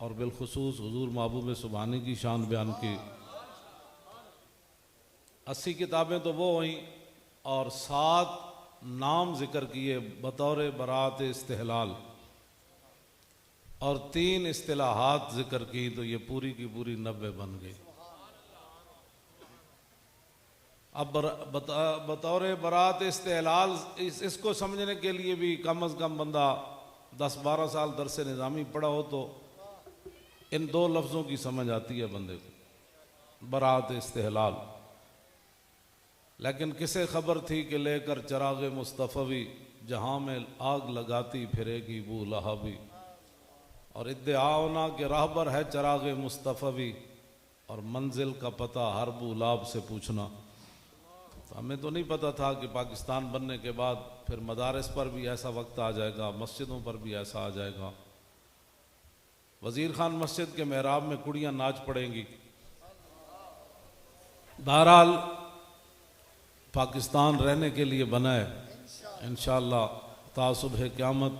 और बिलखुसूस हुजूर महबूब सुबहानी की शान बयान की। 80 किताबें तो वो हुई और 7 नाम जिक्र किए बतौर बरात इस्तेहलाल और 3 इस्तिलाहात जिक्र की, तो ये पूरी की पूरी 90 बन गई। अब बतौर बरात इस्तेहलाल इसको समझने के लिए भी कम अज़ कम बंदा 10-12 साल दरस निज़ामी पढ़ा हो तो इन 2 लफ्ज़ों की समझ आती है बंदे को, बरात इस्तेहलाल। लेकिन किसे खबर थी कि लेकर चराग मुस्तफ़वी जहाँ में आग लगाती फिरेगी बू लहाबी, और इद्दिआ होना कि राहबर है चराग मुस्तफ़वी और मंजिल का पता हर बू लाब से पूछना। तो हमें तो नहीं पता था कि पाकिस्तान बनने के बाद फिर मदारस पर भी ऐसा वक्त आ जाएगा, मस्जिदों पर भी ऐसा आ जाएगा। वज़ीर खान मस्जिद के मेहराब में कुड़ियाँ नाच पड़ेंगी। बहरहाल पाकिस्तान रहने के लिए बना है, इंशाअल्लाह ता सुबह क़यामत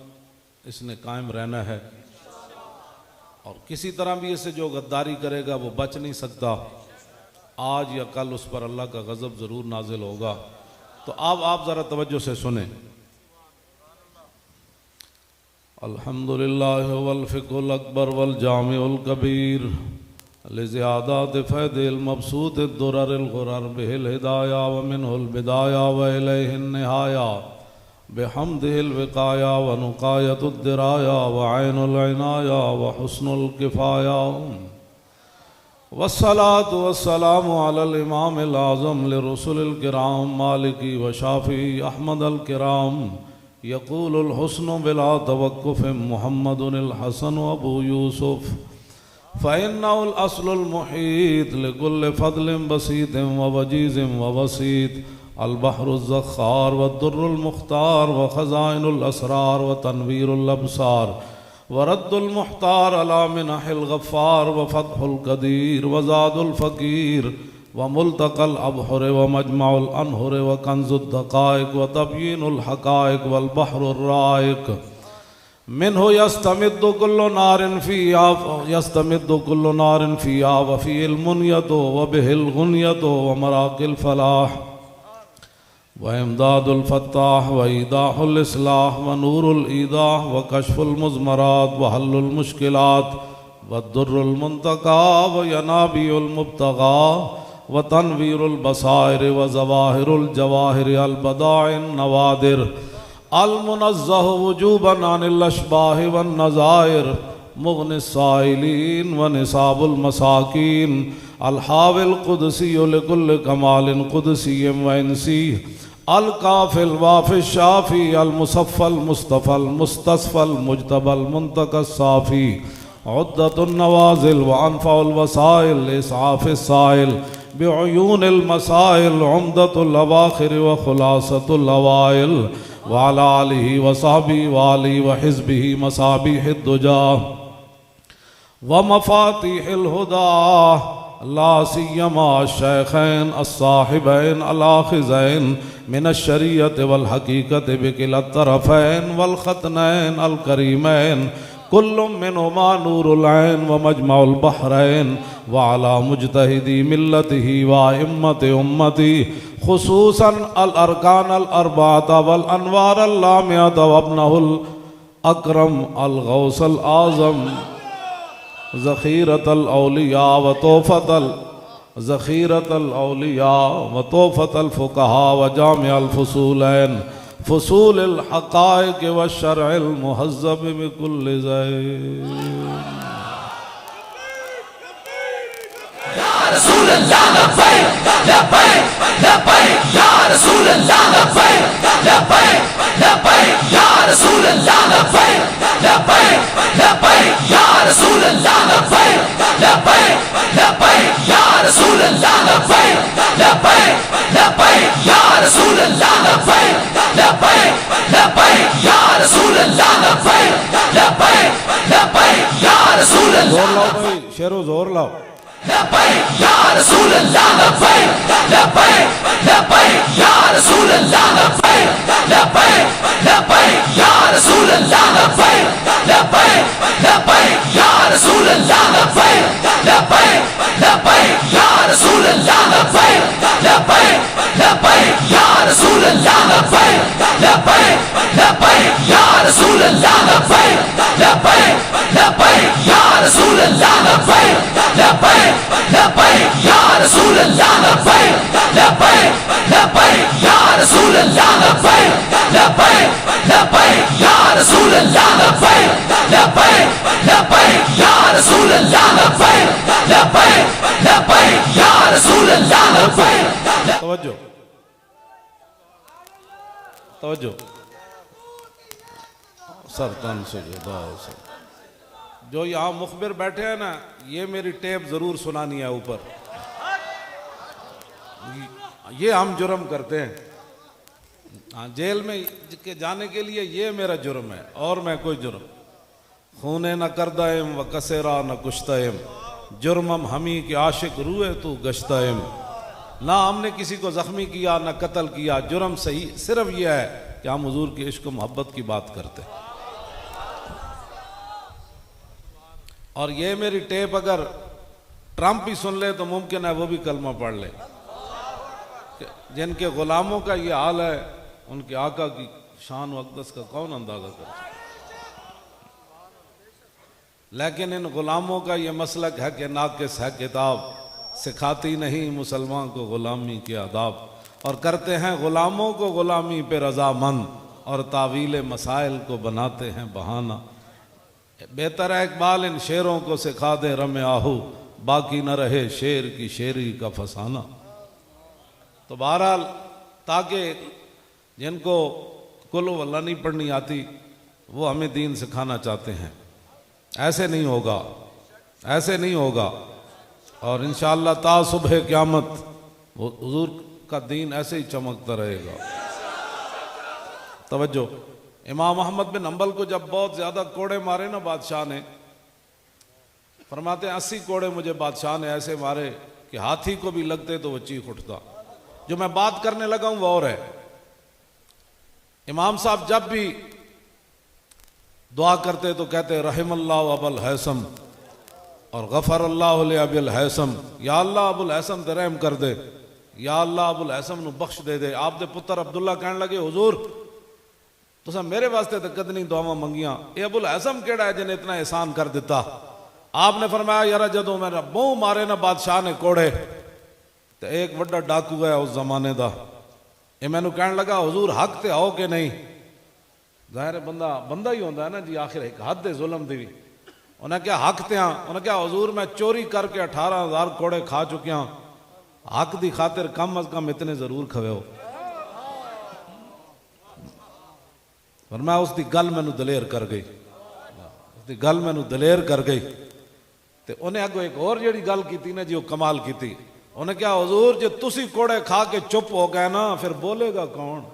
इसने कायम रहना है, और किसी तरह भी इससे जो गद्दारी करेगा वो बच नहीं सकता। आज या कल उस पर अल्लाह का गज़ब ज़रूर नाजिल होगा। तो अब आप ज़रा तवज्जो से सुने। अल्हम्दुलिल्लाह वल फ़िक़्हुल अकबर वल जामिउल कबीर लिज़ियादात फ़ैदिल मबसूत दुररिल गुरर बिहिल हिदाया व मिनहुल बिदाया व इलैहिन निहाया बिहम्दिहिल विक़ाया व नुक़ायतुद दिराया व ऐनुल इनाया व हुस्नुल किफ़ाया वस्सलातु वस्सलामु अलल इमामिल आज़म लिरुसुलिल किराम मालिकी व शाफ़ी अहमदल किराम यक़ूलुल हुस्नु बिला तवक्कुफ़ मुहम्मदुनिल हसन व अबू यूसुफ़ फ़इन्नहुल अस्लुल मुहीत लिकुल्लि फ़ज़लिन बसीतिन व वजीज़िन व वसीत अल बहरुज़ ज़ख़्ख़ार व दुर्रुल मुख़्तार व ख़ज़ाइनुल असरार व तनवीरुल अबसार व रद्दुल मुख़्तार अला मिनहिल गफ़्फ़ार व फ़त्हुल क़दीर व ज़ादुल फ़क़ीर व मुल्तक़ल अबहुर व मजमउल अनहुर व कंज़ुद दक़ाइक़ व तबयीनुल हक़ाइक़ वल बहरुर राइक़ मिन्हु यस्तमिद्दु कुल्लु नारिन फ़ीहा व फ़ीहिल मुन्यतु व बिहिल गुन्यतु व मराक़िल फ़लाह व इमदादुल फ़त्ताह व ईदाहुल इस्लाह व नूरुल ईदाह व कश्फ़ुल मुज़मरात व हल्लुल मुश्किलात व दुर्रुल मुंतक़ा व यनाबियुल मुब्तग़ा व तनवीरुल बसाइर व ज़वाहिरुल जवाहिर अल बदाइन नवादिर अल मुनज़्ज़ह वुजूबन अनिल अशबाह वन नज़ाइर मुग़निस साइलीन व निसाबुल मसाकीन अल हाविल क़ुदसी लिकुल्लि कमालिन क़ुदसिय्यिन व इंसी अल काफ़िल वाफ़िश शाफ़ी अल मुसफ़्फ़ल मुस्तफ़ल मुस्तस्फ़ल मुज्तबल मुंतक़स साफ़ी उद्दतुन नवाज़िल व अनफ़उल वसाइल इस्आफ़िस साइल बिउयूनिल मसाइल उम्दतुल अवाख़िर व ख़ुलासतुल अवाइल व अला आलिहि व सहबिही व आलिहि व हिज़्बिही मसाबिहिद दुजा व मफ़ातिहिल हुदा ला सिय्यमा शैख़ैन अस्साहिबैन अल-आख़िज़ैन मिनश शरीयत वल हक़ीक़त बिकिलत तरफ़ैन वल ख़तनैन अल करीमैन कुल्लुम मिनहुमा नूरुल ऐन व मजमउल बहरैन व अला मुज्तहिदी मिल्लतिही व इम्मति उम्मती खुसूसन अल अरकान अल अर्बात वल अनवार अल लामियत व अब्नहुल अकरम अल गौसल आज़म ज़ख़ीरतल औलिया व तोफ़तल ज़ख़ीरतल औलिया व तोफ़तल फ़ुक़हा व जामिअल फ़ुसूलैन फ़ुसूलिल हक़ाइक़ व शरइल मुहज़्ज़ब बिकुल्लि ज़ैन। या रसूल अल्लाह लब्बैक लब्बैक लब्बैक या रसूल अल्लाह लब्बैक लब्बैक लब्बैक या रसूल अल्लाह लब्बैक लब्बैक लब्बैक या रसूल अल्लाह लब्बैक लब्बैक लब्बैक या रसूल अल्लाह लब्बैक लब्बैक लब्बैक या रसूल अल्लाह लब्बैक लब्बैक लब्बैक या रसूल अल्लाह लब्बैक लब्बैक लब्बैक या रसूल जोर अल्लाह। लाओ भाई, शेरो जोर लाओ। लब्बैक या रसूल अल्लाह लब्बैक लब्बैक लब्बैक या रसूल अल्लाह लब्बैक लब्बैक लब्बैक या रसूल अल्लाह लब्बैक लब्बैक लब्बैक या रसूल अल्लाह लब्बैक लब्बैक लब्बैक या रसूल अल्लाह लब्बैक लब्बैक लब्बैक या रसूल अल्लाह लब्बैक लब्बैक लब्बैक या रसूल अल्लाह लब्बैक लब्बैक लब्बैक या रसूल अल्लाह लब्बैक लब्बैक लब्बैक या रसूल अल्लाह लब्बैक लब्बैक लब्बैक या रसूल अल्लाह लब्बैक लब्बैक लब्बैक या रसूल अल्लाह लब्बैक लब्बैक लब्बैक या रसूल अल्लाह लब्बैक लब्बैक लब्बैक या रसूल अल्लाह लब्बैक। तवज्जो तवज्जो सर तन से जुदा हो सर। जो यहाँ मुखबिर बैठे हैं ना, ये मेरी टेप जरूर सुनानी है ऊपर। ये हम जुर्म करते हैं, हाँ, जेल में के जाने के लिए ये मेरा जुर्म है और मैं कोई जुर्म खूने न करदायम व कसेरा न कुश्तायम जुर्मम हमी के आशिक रूए तू गश्तायम। ना हमने किसी को जख्मी किया ना कत्ल किया, जुर्म सही सिर्फ यह है कि हम हुजूर की इश्क व मोहब्बत की बात करते। और ये मेरी टेप अगर ट्रंप ही सुन ले तो मुमकिन है वो भी कलमा पढ़ ले। जिनके गुलामों का ये हाल है, उनके आका की शान व अक़दस का कौन अंदाजा कर सकता। लेकिन इन गुलामों का ये मसलक है कि नाकिस है किताब, सिखाती नहीं मुसलमान को गुलामी के आदाब, और करते हैं गुलामों को गुलामी पे रजामंद और तावील मसाइल को बनाते हैं बहाना। बेहतर है इकबाल इन शेरों को सिखा दे रमे आहू, बाकी न रहे शेर की शेरी का फसाना। तो बहरहाल ताकि जिनको कुल वल्ला नहीं पढ़नी आती वो हमें दीन सिखाना चाहते हैं। ऐसे नहीं होगा, ऐसे नहीं होगा। और इंशाअल्लाह ता सुबह क़यामत हुजूर का दीन ऐसे ही चमकता रहेगा। तवज्जो, इमाम अहमद बिन हंबल को जब बहुत ज़्यादा कोड़े मारे ना बादशाह ने, फरमाते हैं 80 कोड़े मुझे बादशाह ने ऐसे मारे कि हाथी को भी लगते तो वो चीख उठता। जो मैं बात करने लगा हूं वो और है। इमाम साहब जब भी दुआ करते तो कहते रहिमल्लाहु अबुल हैसम और गफर अल्लाहु ले अबुल हैसम, या अल्लाह अबुल हैसम ते रहम कर दे, या अल्लाह अबुल हैसम नु बख्श दे दे। आप दे पुत्र अब्दुल्ला कहने लगे हुजूर तुसा मेरे वास्ते तो कदनी दुआवां मंगियां, ये अबुल हैसम केड़ा है जिन्हें इतना एहसान कर दिता। आपने फरमाया यार जदों मेरा बहु मारे ना बादशाह ने कोड़े तो एक बड़ा डाकू है उस जमाने का, ये मैनू कहने लगा हुजूर हक ते आओ कि नहीं। जाहिर है बंदा बंदा ही होता है ना जी, आखिर एक हद है जुल्म दी भी। उन्हें क्या हक ते हाँ, उन्हें क्या हुजूर मैं चोरी करके 18,000 कोड़े खा चुकिया, हक दी खातिर कम अज कम इतने जरूर खवे हो। पर मैं उसकी गल मैनू दलेर कर गई, उसकी गल मैनू दलेर कर गई। तो उन्हें अगो एक और जी गल की ना जी, वो कमाल की। उन्हें क्या हुजूर जो तुसी कोड़े खा के चुप हो गए ना फिर बोलेगा कौन।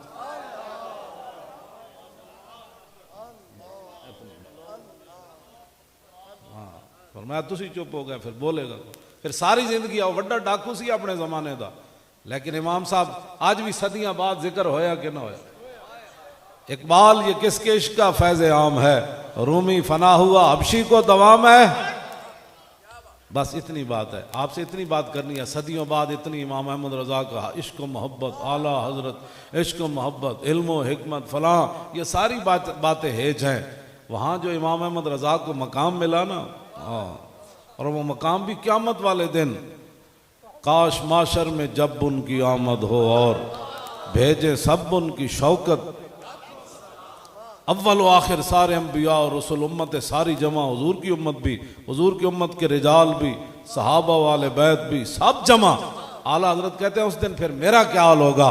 हाँ फरमाया तुसी चुप हो गए फिर बोलेगा कौन। फिर सारी जिंदगी आओ वड्डा डाकू सी अपने जमाने का, लेकिन इमाम साहब आज भी सदियां बाद जिक्र होया कि ना होया। इकबाल ये किसके इश्क का फैज़ आम है, रूमी फना हुआ हबशी को दवाम है। बस इतनी बात है, आपसे इतनी बात करनी है। सदियों बाद इतनी इमाम अहमद रज़ा का इश्क मोहब्बत, आला हजरत इश्क मोहब्बत, इल्म हिकमत फलां, ये सारी बातें हेज हैं। वहाँ जो इमाम अहमद रज़ा को मकाम मिला ना, और वो मकाम भी क़यामत वाले दिन, काश माशर में जब उनकी आमद हो और भेजे सब उनकी शौकत, अव्वल व आखिर सारे अम्बिया और रसूल उम्मत सारी जमा, हुजूर की उम्मत भी, हुजूर की उम्मत के रिजाल भी, सहाबा वाले बैत भी, सब जमा। आला हजरत कहते हैं उस दिन फिर मेरा क्या हाल होगा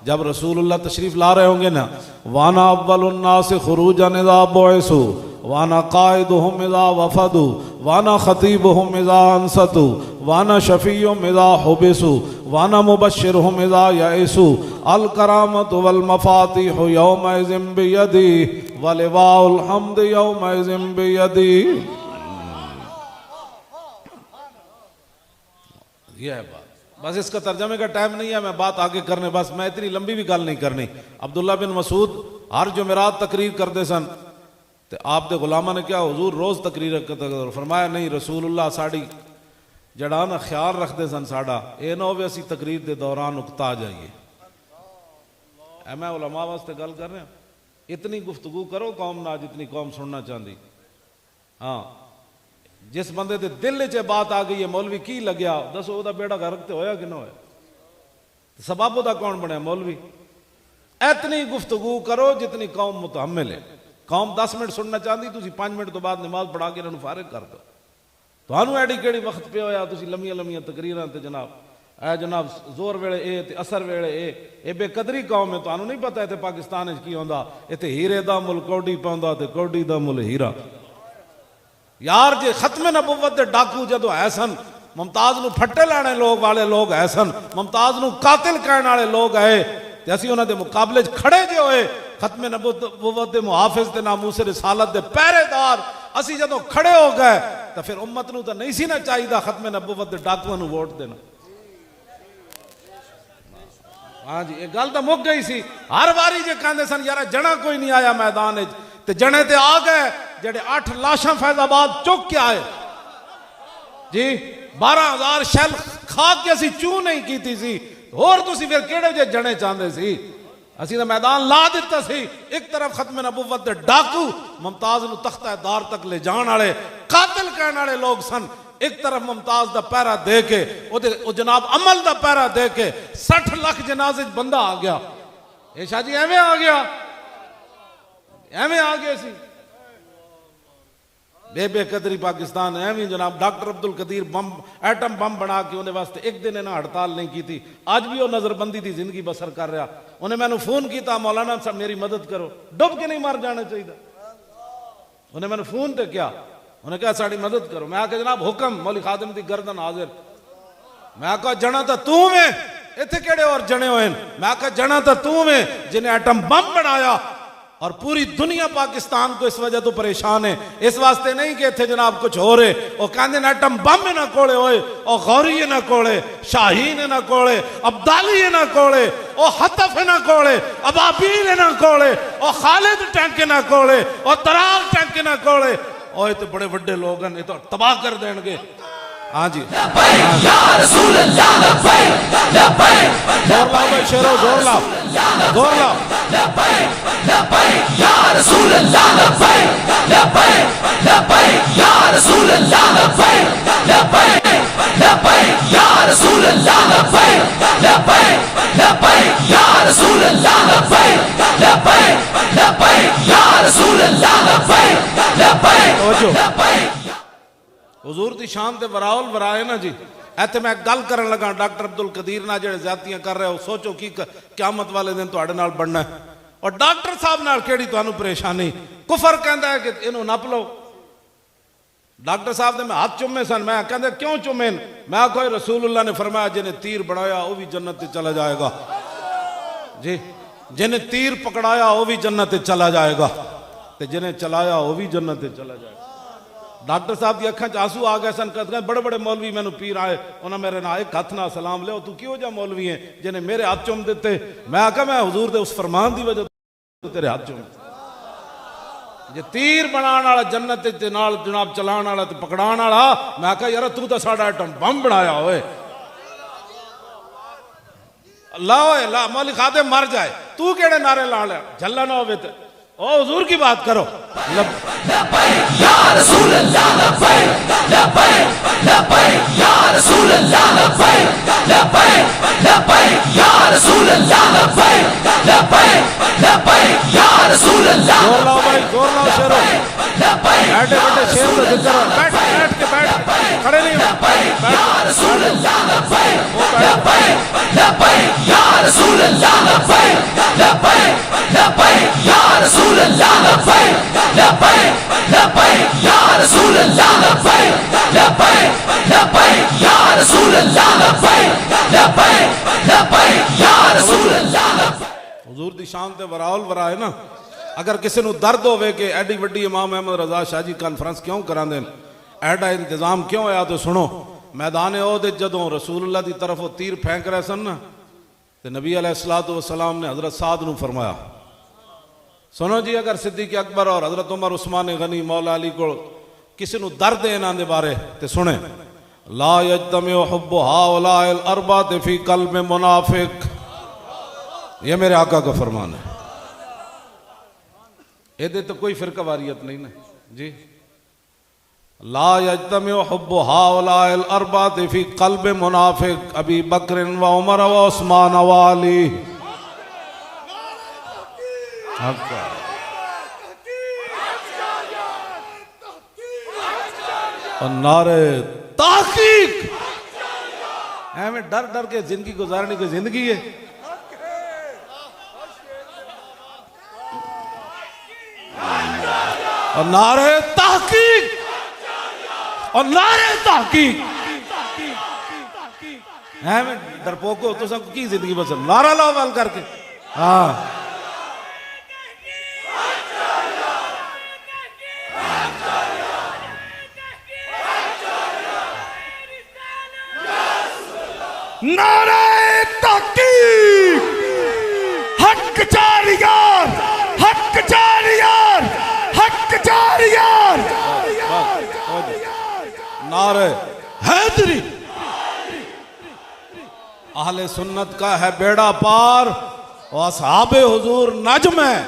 जब रसूलुल्लाह तशरीफ ला रहे होंगे ना। वाना अव्वलुन्नास खुरूजन इज़ा बुइसु वाना काइदुहुम इज़ा वफदु वाना खतीबुहुम इज़ा अंसतु वाना शफीयुहुम इज़ा हुबिसु वाना मुबश्शिरुहुम इज़ा यइसु अल करामतु वल मफातिहु यौमइज़िन बियदी व लिवाउल हम्द यौमइज़िन बियदी। ये है बात। बस इसका तर्जमे का टाइम नहीं है, मैं बात आगे करने, बस मैं इतनी लंबी भी गल नहीं करनी। अब्दुल्ला बिन मसूद हर जुमेरात तकरीर करते सन, तो आप दे गुलामा ने क्या हुजूर रोज तकरीर करते, फरमाया नहीं रसूलुल्लाह साड़ी जड़ा ना ख्याल रखते सन साड़ा, ये ना हो असी तकरीर के दौरान उकता जाइए। मैं उलमा वास्ते गल कर रहा, इतनी गुफ्तगू करो कौम ना जितनी कौम सुनना चाहती। हाँ, जिस बंदे के दिल च बात आ गई है मौलवी की लग्या, दसो ओदा बेड़ा गर्क ते होया कि ना होया, सबब ओदा कौन बनया मौलवी। इतनी गुफ्तगू करो जितनी कौम मुतहम्मिल है। कौम 10 मिनट सुनना चाहती, तुम 5 मिनट तो बाद नमाज पढ़ा के इन्होंने फारिग कर दो। तुहानू एडी केड़ी वक्त पे होया तुसी लम्मियां लम्मियां तकरीरां ते जनाब ए जनाब जोर वेले ए ते असर वेले ए बेकदरी कौम है। तुहानू नहीं पता इत्थे पाकिस्तान च की होंदा, इत्थे हीरे दा मुल कौडी पाउंदा ते कौडी दा मुल हीरा। यार जे खत्मे नबुव्वत दे डाकू जदों है सन, मुमताज नू फट्टे लाने लोग वाले लोग है सन, मुमताज नू कातिल कहने वाले लोग है, ते असीं उन्हां दे मुकाबले च खड़े जे होए। खत्मे नबुव्वत दे मुहाफिज ते नामूसे रिसालत दे पहरेदार असीं जदों खड़े हो गए, तो फिर उम्मत नू तो नहीं सी ना चाहिए खत्मे नबुव्वत दे डाकुआं नू वोट देना। हाँ जी, ये गल तो मुक गई सी। हर बारी जे कहंदे सन यार जना कोई नहीं आया मैदान च, ते जने ते आ गए जेडे 8 लाशां फैजाबाद चुक के आए जी। 12,000 शैल खा के असी चू नहीं की सी, होर तुसी फिर केड़े जे जने चाहते सी। असी तो मैदान ला दिता सी। एक तरफ खत्मे नबुव्वत दे डाकू मुमताज नू तख्ता दार तक ले जाने वाले कातिल कहने वाले लोग सन, एक तरफ मुमताज दा पहरा दे के ओ जनाब अमल दा पहरा दे के 60 लाख जनाजे बंदा आ गया। ए शाह जी एवें आ गया, एवें आ गए सी बेकदरी पाकिस्तान एवं जनाब। Doctor Abdul Qadeer bomb atom bomb बना के उन्हें वास्ते एक दिन इन्हें हड़ताल नहीं की थी, आज भी वो नजरबंदी की जिंदगी बसर कर रहा। उन्हें मैंने फोन किया मौलाना साहब मेरी मदद करो, डुब के नहीं मर जाना चाहिए। उन्हें मैंने फोन तो क्या, उन्हें कहा साड़ी मदद करो। मैं आके जनाब हुक्म मौली खादिम दी गर्दन हाजिर। मैं आका जना तो तू में इतने केड़े और जने हुए। मैं आका जना तो तू में जिन्हें एटम बम बनाया और पूरी दुनिया पाकिस्तान को इस वजह तो परेशान है। इस वास्ते नहीं कि इतने जनाब कुछ हो रहे, वो कहते ना एटम बम ना कोले होए, और गौरी ना कोले, शाहीन ना कोले, अब्दाली ना कोले, और हतफ ना कोले, अबाबील ना कोले, और खालिद टैंक ना कोले, और तराल टैंक ना कोले। और ये तो बड़े बड़े लोग हैं, ये तो तबाह कर देंगे। हाँ जी, जोर लाओ भाई शेरो, जोर लाओ, जोर लाओ। हुजूर दी शान ते वराउल वराए ना जी। इत्थे मैं गल करन लगा डॉक्टर अब्दुल कदीर नाल जेड़े ज्यादतियां कर रहे हो, सोचो की क़यामत वाले दिन तुहाडे नाल बनना है। और डॉक्टर साहब नाल केड़ी तुहानू परेशानी, कुफर कहंदा है कि इन्हू नप लो। डॉक्टर साहब ने मैं हाथ चुमे सन, मैं कहंदे क्यों चुमे? मैं कोई रसूलुल्लाह ने फरमाया जिन्हें तीर बनाया वो भी जन्नत ते चला जाएगा जी, जिन्हें तीर पकड़ाया वो भी जन्नत ते चला जाएगा, ते जिन्हें चलाया वो भी जन्नत ते चला जाएगा। डॉक्टर साहब की अखा च आंसू आ गए सन। बड़े बड़े मौलवी मैनू पीर आए, उन्हें मेरे ना एक हाथ ना सलाम लिया, तू क्यों जा मौलवी है जिन्हें मेरे हाथ चुम दिते। मैं आखा मैं हुजूर दे उस फरमान की वजह तेरे हाथ चुम जे तीर बनाने वाला जन्नत ते नाल जनाब चलाने वाला ते पकड़ाने वाला। मैं आखा यार तू तो साडा एटम बम बनाया होए। अल्लाह अल्लाह मौली खादे मर जाए, तू केड़े नारे ला लिया, झल्ला ना होवे ते ओ हुजूर की बात करो। जोर लाओ भाई, जोर लाओ शेरो, बैठे बैठे शेर का जिक्र, बैठ बैठ के बैठ, खड़े नहीं हुजूर दी शान ते वराउल वराए ना। अगर किसी को दर्द होवे कि एडी वड्डी इमाम अहमद रजा शाह जी कॉन्फ्रेंस क्यों करांदे, एडा इंतजाम क्यों होया, तो सुनो मैदान ओहद जदों रसूलुल्लाह की तरफ वो तीर फेंक रहे सन ना, तो नबी अलैहिस्सलातु वस्सलाम ने हजरत साद नूं फरमाया, सुनो जी, अगर सिद्दीक अकबर और हजरत उमर उस्मान गनी मौला अली को किसी को दर्द है इन्हों के बारे तो सुने, ला यज्तमिउ हुब्बु हाउलाइल अरबात फी कल्ब मुनाफिक, ये मेरे आका का फरमान है। ये तो कोई फिरका वारियत नहीं ना जी। ला यज्तमिउ हुब्बु हाउलाइल अरबात फी कल्ब मुनाफिक अबी बकर व उमर व उस्मान व अली। नारे ताकीक, हमें डर डर के जिंदगी गुजारने की जिंदगी है। और नारे तहकीक, और नारे तहकीक, हमें डरपोको तो सब की जिंदगी बस नारा लाओ वाल करके। हाँ नारे तहकीक, हक जारियार, हक जारियार, हक जारियार, नारे हैदरी। अहले सुन्नत का है बेड़ा पार और असहाबे हुजूर नज्म है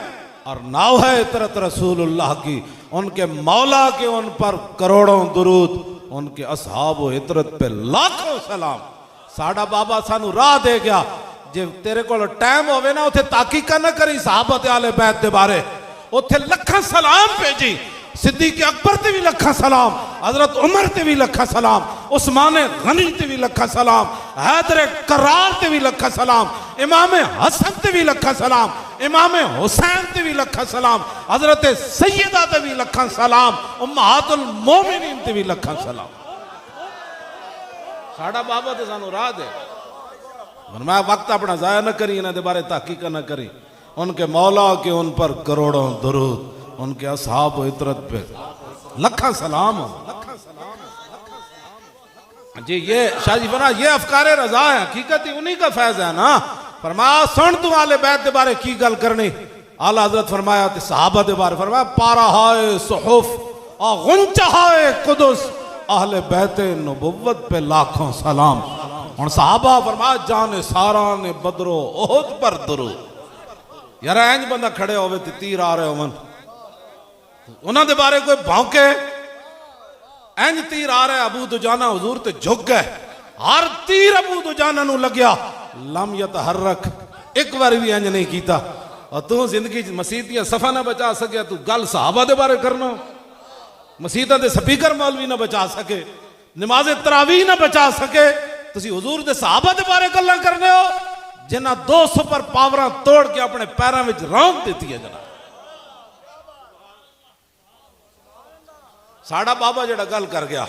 और नाव है इतरत रसूलुल्लाह की। उनके मौला के उन पर करोड़ों दुरूद, उनके असहाब व इतरत पे लाखों सलाम। साडा बाबा सानू राह दे गया, जे तेरे को टाइम होवे ना उथे ताकीका ना करी सहाबत आले बैत दे बारे, उथे लखा सलाम भेजी। सिद्दीक अकबर ते भी लखा सलाम, हजरत उमर ते भी लखा सलाम, उस्मान गनी ते भी लखा सलाम, हैदर करार ते भी लखा सलाम, इमाम हसन ते भी लखा सलाम, इमाम हुसैन ते भी लखा सलाम, हजरत सैयदा ते भी लखा सलाम, उम्महातुल मोमिनीन ते भी लखा सलाम। साडा बाबा तो सानू राह दे, मैं वक्त अपना जाया न करी, इन्होंने बारे तहकीक न करी। उनके मौला के उन पर करोड़ों दुरूद, उनके असहाब इतरत पे लखा सलाम। जी ये शाहजी फना ये अफकारे रजा है, हकीकत ही उन्हीं का फैज है ना। फरमाया सुन तू आले बैत दे बारे की गल करनी। आला हजरत फरमाया ते सहाबा दे बारे फरमाया, पारा हाय सुहुफ और गुंचा हाय कुदस, अहले बैते नबुव्वत पे लाखों सलाम। और सहाबा फरमाया जाने सारा ने बदरो ओहद पर दुरूद। यार इंज बंदा खड़े होवे ते तीर आ रहे होवन, उन्होंने बारे कोई भौंके, इंज तीर आ रहा है अबू दुजाना हुजूर ते झुक गए। हर तीर अबू दुजाना नू लग्या, लम यतहर्रक, एक बार भी इंज नहीं कीता। और तू जिंदगी मसीत दियां सफा ना बचा सके, तू गल सहाबा दे बारे करना, मसीतां दे स्पीकर मौलवी ना बचा सके, नमाज तरावी ना बचा सके, तुसी हुजूर दे सहाबा दे बारे गल्लां करने हो जिन्हां 2 सुपर पावरां तोड़ के अपने पैरों में रौंद देती है। जनाब साड़ा बाबा जेड़ा गल कर गया,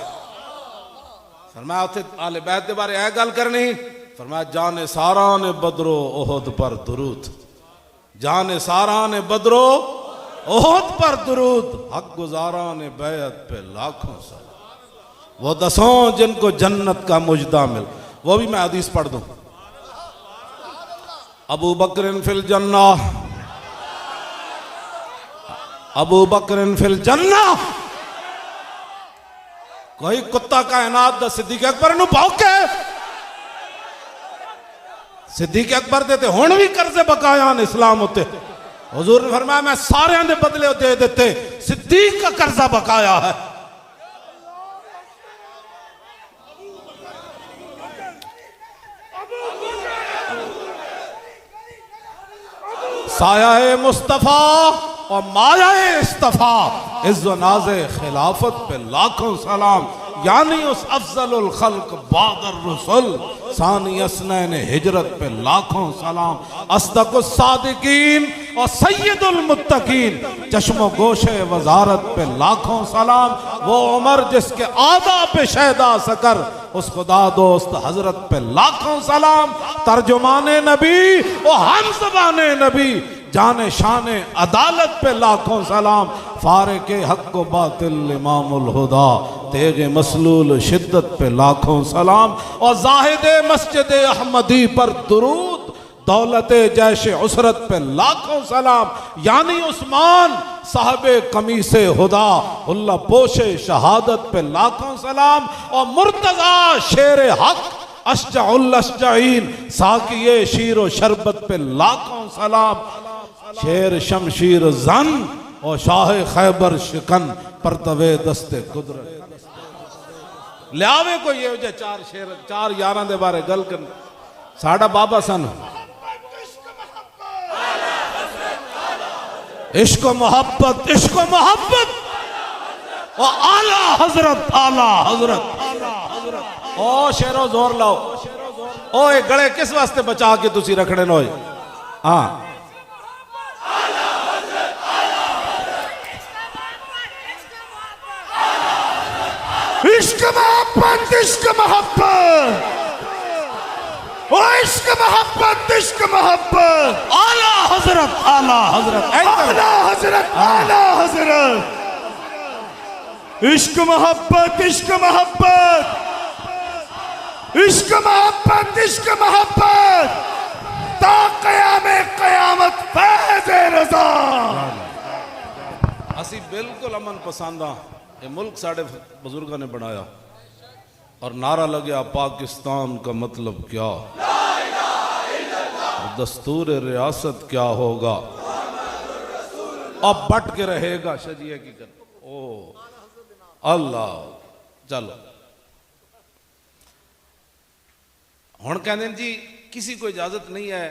फरमाया उथे आले बैत दे बारे ऐ गल करनी। फरमाया जाने सारा ने बदरो ओहद पर दुरूद, जाने सारा ने बदरो ओहद पर दुरूद, हक गुजारा ने बैत पे लाखों सलाम। वो 10 जिनको जन्नत का मुजदा मिल, वो भी मैं हदीस पढ़ दूं। अबू बकर फिल जन्ना, अबू बकर फिल जन्ना। कोई कुत्ता कायनात दा सिद्दीक अकबर नू भौंके, सिद्दीक अकबर दे ते हुण भी कर्जे बकाया ने इस्लाम उत्ते। हुजूर ने फरमाया मैं सारे दे बदले दे देते, सिद्दीक का कर्जा बकाया है। साया मुस्तफा और माया इस्तफा, इज्ज़ो नाज़े खिलाफत पे लाखों सलाम। यानी उस अफजलुल खल्क बादर रसूल, सानी असनैन हिजरत पे लाखों सलाम। अस्दकुस सादिकीन और सैयदुल मुत्तकीन, चश्मो गोशे वजारत पे लाखों सलाम। वो उमर जिसके आदा पे शहदा सकर, उस खुदा दोस्त हजरत पे लाखों सलाम। तर्जुमाने नबी वो हम ज़बाने नबी, जाने शाने अदालत पे लाखों सलाम। फारे के हक को बातिल इमामुल हुदा, तेग मसलूल शिद्दत पे लाखों सलाम, और जाहिद मस्जिद अहमदी पर दुरूद, दौलत जैश उसरत पे लाखों सलाम। यानी उस्मान साहबे कमीसे हुदा उल्ला पोशे शहादत पे लाखों सलाम, और मुर्तजा शेर हक अशजाउल अशजाइन साकिये शीर व शरबत पे लाखों सलाम। शेर शमशीर जन और शाह खैबर शिकन परतवे दस्ते कुदरत। लियावे को ये जे चार शेर चार यारां दे बारे गल कर। साडा बाबा सन इश्क मोहब्बत, इश्क मोहब्बत और आला हजरत, आला हजरत, आला हजरत। ओ शेरो जोर लाओ, ओ ये गले किस वास्ते बचा के तुसी रखने नोए? हाँ इश्क मोहब्बत, इश्क मोहब्बत, ओ इश्क मोहब्बत, इश्क मोहब्बत, आला हजरत, आला हजरत, आला हजरत, आला हजरत। इश्क मोहब्बत, इश्क मोहब्बत, इश्क मोहब्बत, इश्क मोहब्बत, ता क़यामे क़यामत फैज़ रज़ा। असी बिल्कुल अमन पसंद हाँ। ये मुल्क साढ़े बुजुर्गों ने बनाया और नारा लगे पाकिस्तान का मतलब क्या, दस्तूर रियासत क्या होगा, अब बट के रहेगा शजिया की कर। ओ अल्लाह, चलो हुण कहते जी किसी को इजाजत नहीं है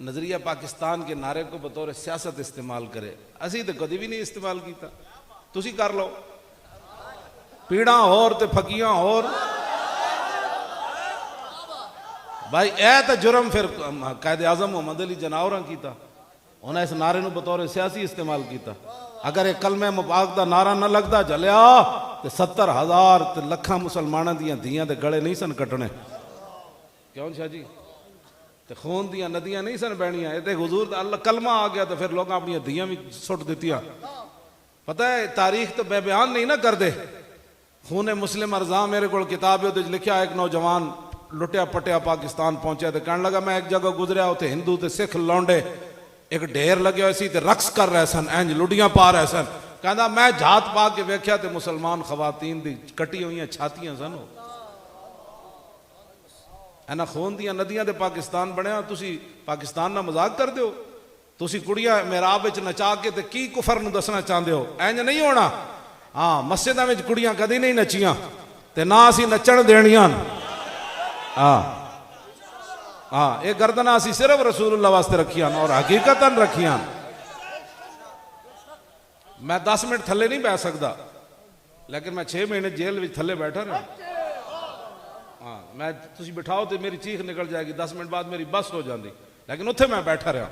नजरिया पाकिस्तान के नारे को बतौर सियासत इस्तेमाल करे। असी तो कभी भी नहीं इस्तेमाल किया, तुसी कर लो। पीड़ा होर ते फकियां होर भाई, ए तो जुर्म फिर कायदे आजम मोहम्मद अली जनावरा किया, उन्हें इस नारे को बतौर सियासी इस्तेमाल किया। अगर एक कलमे मुबारक का नारा न लगता जलिया तो 70,000 ते लखा मुसलमानों दियां धियां ते गले नहीं सन कटने। क्यों शाह जी? ते खून दियां नदियां नहीं सन बहनियां। ये हुजूर अल्लाह कलमा आ गया तो फिर लोग अपनी धियां भी सुट दित्तियां। पता है तारीख तो मैं बयान नहीं ना कर दे। खूने मुस्लिम अर्जा मेरे को किताब है लिखा, एक नौजवान लुटिया पटिया पाकिस्तान पहुंचा तो कहने लगा मैं एक जगह गुजरिया, उत्थे हिंदू ते सिख लौंडे एक ढेर लगे हुए सी ते रक्स कर रहे सन, इंज लुडियां पा रहे सन। कहता मैं जात पा के वेख्या ते मुसलमान खवातीन दी कटी हुई छातियां सन। इन्हां खून दियां नदियां दे पाकिस्तान बनया, तुसी पाकिस्तान ना मजाक कर दो। तुसी कुड़ियां मेराब विच नचा के ते की कुफर नूं दसना चाहते हो? इंज नहीं होना। हाँ मस्जिदां विच कुड़ियां कदी नहीं नचियां ते ना असी नचण देणियां। हाँ हाँ, ये गर्दना असी सिर्फ रसूलुल्लाह वास्ते रखियां और हकीकतन रखियां। मैं 10 मिनट थले नहीं बैठ सकता, लेकिन मैं 6 महीने जेल में थले बैठा रहा। हाँ मैं तुसी बिठाओ तो मेरी चीख निकल जाएगी, 10 मिनट बाद मेरी बस हो जाती, लेकिन उत्थे मैं बैठा रहा।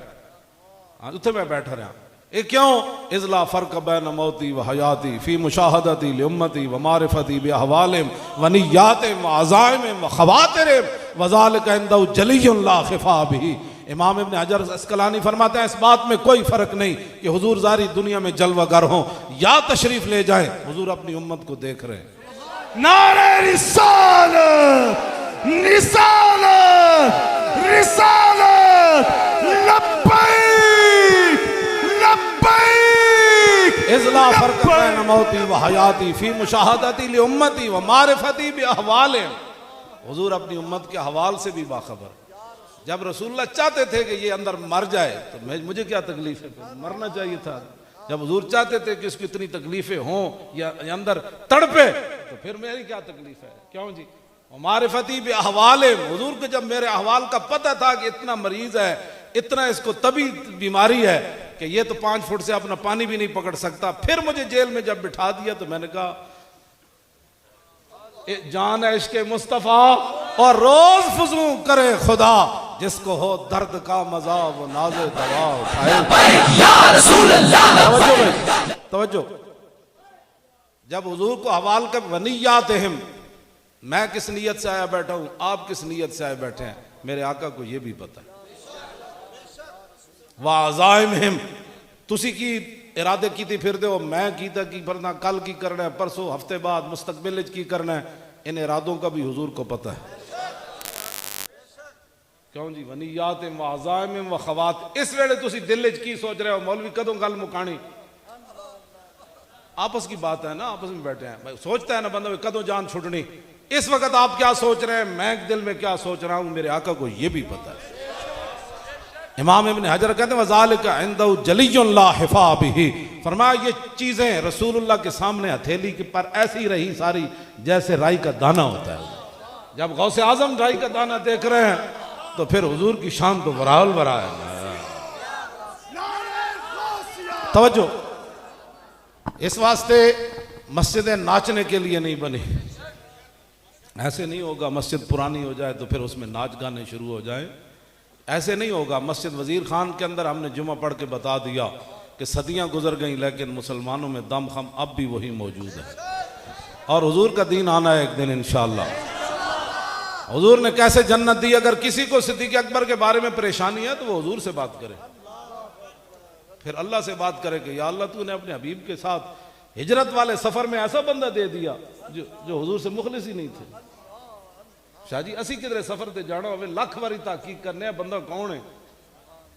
हाँ उत्थे मैं बैठा रहा। ये क्यों? इज़ला फ़र्क़ बैन मौती व हयाती फ़ी मुशाहदती लिउम्मती व मारिफती बिअहवालिहिम व निय्यातिहिम व अज़ाइमिहिम व ख़वातिरिहिम व ज़ालिका इंदहु जलिय्युन ला ख़िफ़ा बिही। इमाम इब्न हजर अस्क़लानी फरमाते हैं इस बात में कोई फ़र्क नहीं कि हुजूर ज़ारी दुनिया में जलवागर हों या तशरीफ़ ले जाएं, हुजूर अपनी उम्मत को देख रहे हैं। नारे रिसालत, रिसालत, रिसालत, लब्बैक, लब्बैक, इज़ला फ़र्क़ बैन मौती व हयाती फ़ी मुशाहदती लिउम्मती व मारिफती बिअहवालिहिम। हुजूर अपनी उम्मत के हवाल से भी बाखबर। जब रसूलुल्लाह चाहते थे कि ये अंदर मर जाए तो मुझे क्या तकलीफ है, मरना चाहिए था। जब हुजूर चाहते थे कि इसको इतनी तकलीफें हों या अंदर तड़पे तो फिर मेरी क्या तकलीफ है? क्यों जी? मारिफती भी अहवाल, हुजूर को जब मेरे अहवाल का पता था कि इतना मरीज है, इतना इसको तभी बीमारी है कि ये तो 5 फुट से अपना पानी भी नहीं पकड़ सकता, फिर मुझे जेल में जब बिठा दिया तो मैंने कहा जान है इश्क़ मुस्तफ़ा और रोज फुजू करे खुदा, जिसको हो दर्द का मजा वो नाज़े दवा उठाए। तवज्जो, जब हुजूर को हवाल कर वनियातिहिम, मैं किस नीयत से आया बैठा हूं, आप किस नीयत से आए बैठे हैं, मेरे आका को यह भी पता है। वाज़ाइमिहिम, तुसी की इरादे कीते फिरदे हो मैं कीता की करना, कल की करना है, परसों हफ्ते बाद मुस्तकबिल की करना है। इन इरादों का भी हुजूर को पता है। क्यों जी वनियात वाज़ाइम व खवात। इस वेले तुसी दिल च की सोच रहे हो मौलवी कदों गल मुकानी? आपस की बात है ना, आपस में बैठे हैं भाई, सोचता है ना बंदा कदों जान छुटनी। इस वक्त आप क्या सोच रहे हैं, मैं दिल में क्या सोच रहा हूं, मेरे आका को यह भी पता है। इमाम इब्न हजर कहते हैं वज़ालिका इंदहु जलियुन ला हिफा बिही, फरमाया ये चीजें रसूलुल्लाह के सामने हथेली के पर ऐसी रही सारी जैसे राई का दाना होता है। जब गौसे आजम राई का दाना देख रहे हैं तो फिर हुजूर की शान तो बराल बरा है। तवज्जो, इस वास्ते मस्जिदें नाचने के लिए नहीं बनी। ऐसे नहीं होगा मस्जिद पुरानी हो जाए तो फिर उसमें नाच गाने शुरू हो जाए, ऐसे नहीं होगा। मस्जिद वजीर खान के अंदर हमने जुमा पढ़ के बता दिया कि सदियां गुजर गई लेकिन मुसलमानों में दम खम अब भी वही मौजूद है और हुजूर का दीन आना है एक दिन इंशाअल्लाह। हुजूर ने कैसे जन्नत दी। अगर किसी को सिद्दीक़ अकबर के बारे में परेशानी है तो वो हुजूर से बात करे, फिर अल्लाह से बात करे कि या अल्लाह तूने अपने हबीब के साथ हिजरत वाले सफर में ऐसा बंदा दे दिया जो हुजूर से मुखलिस ही नहीं थे। शाह जी असी किधरे सफर से जाना हो लख बारी तहकीक करने बंदा कौन है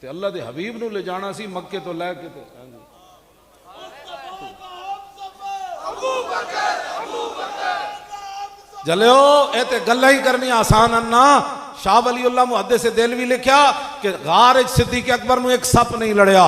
ते अल्लाह के हबीब नूं ले जाना सी मक्के तो लैके ते जलियो ए ते गल्लां ही करनी आसान अन्ना। शाह वलीउल्लाह मुहद्दिस देलवी लिखा कि गार सिद्दीक़ अकबर नूं एक सप नहीं लड़िया,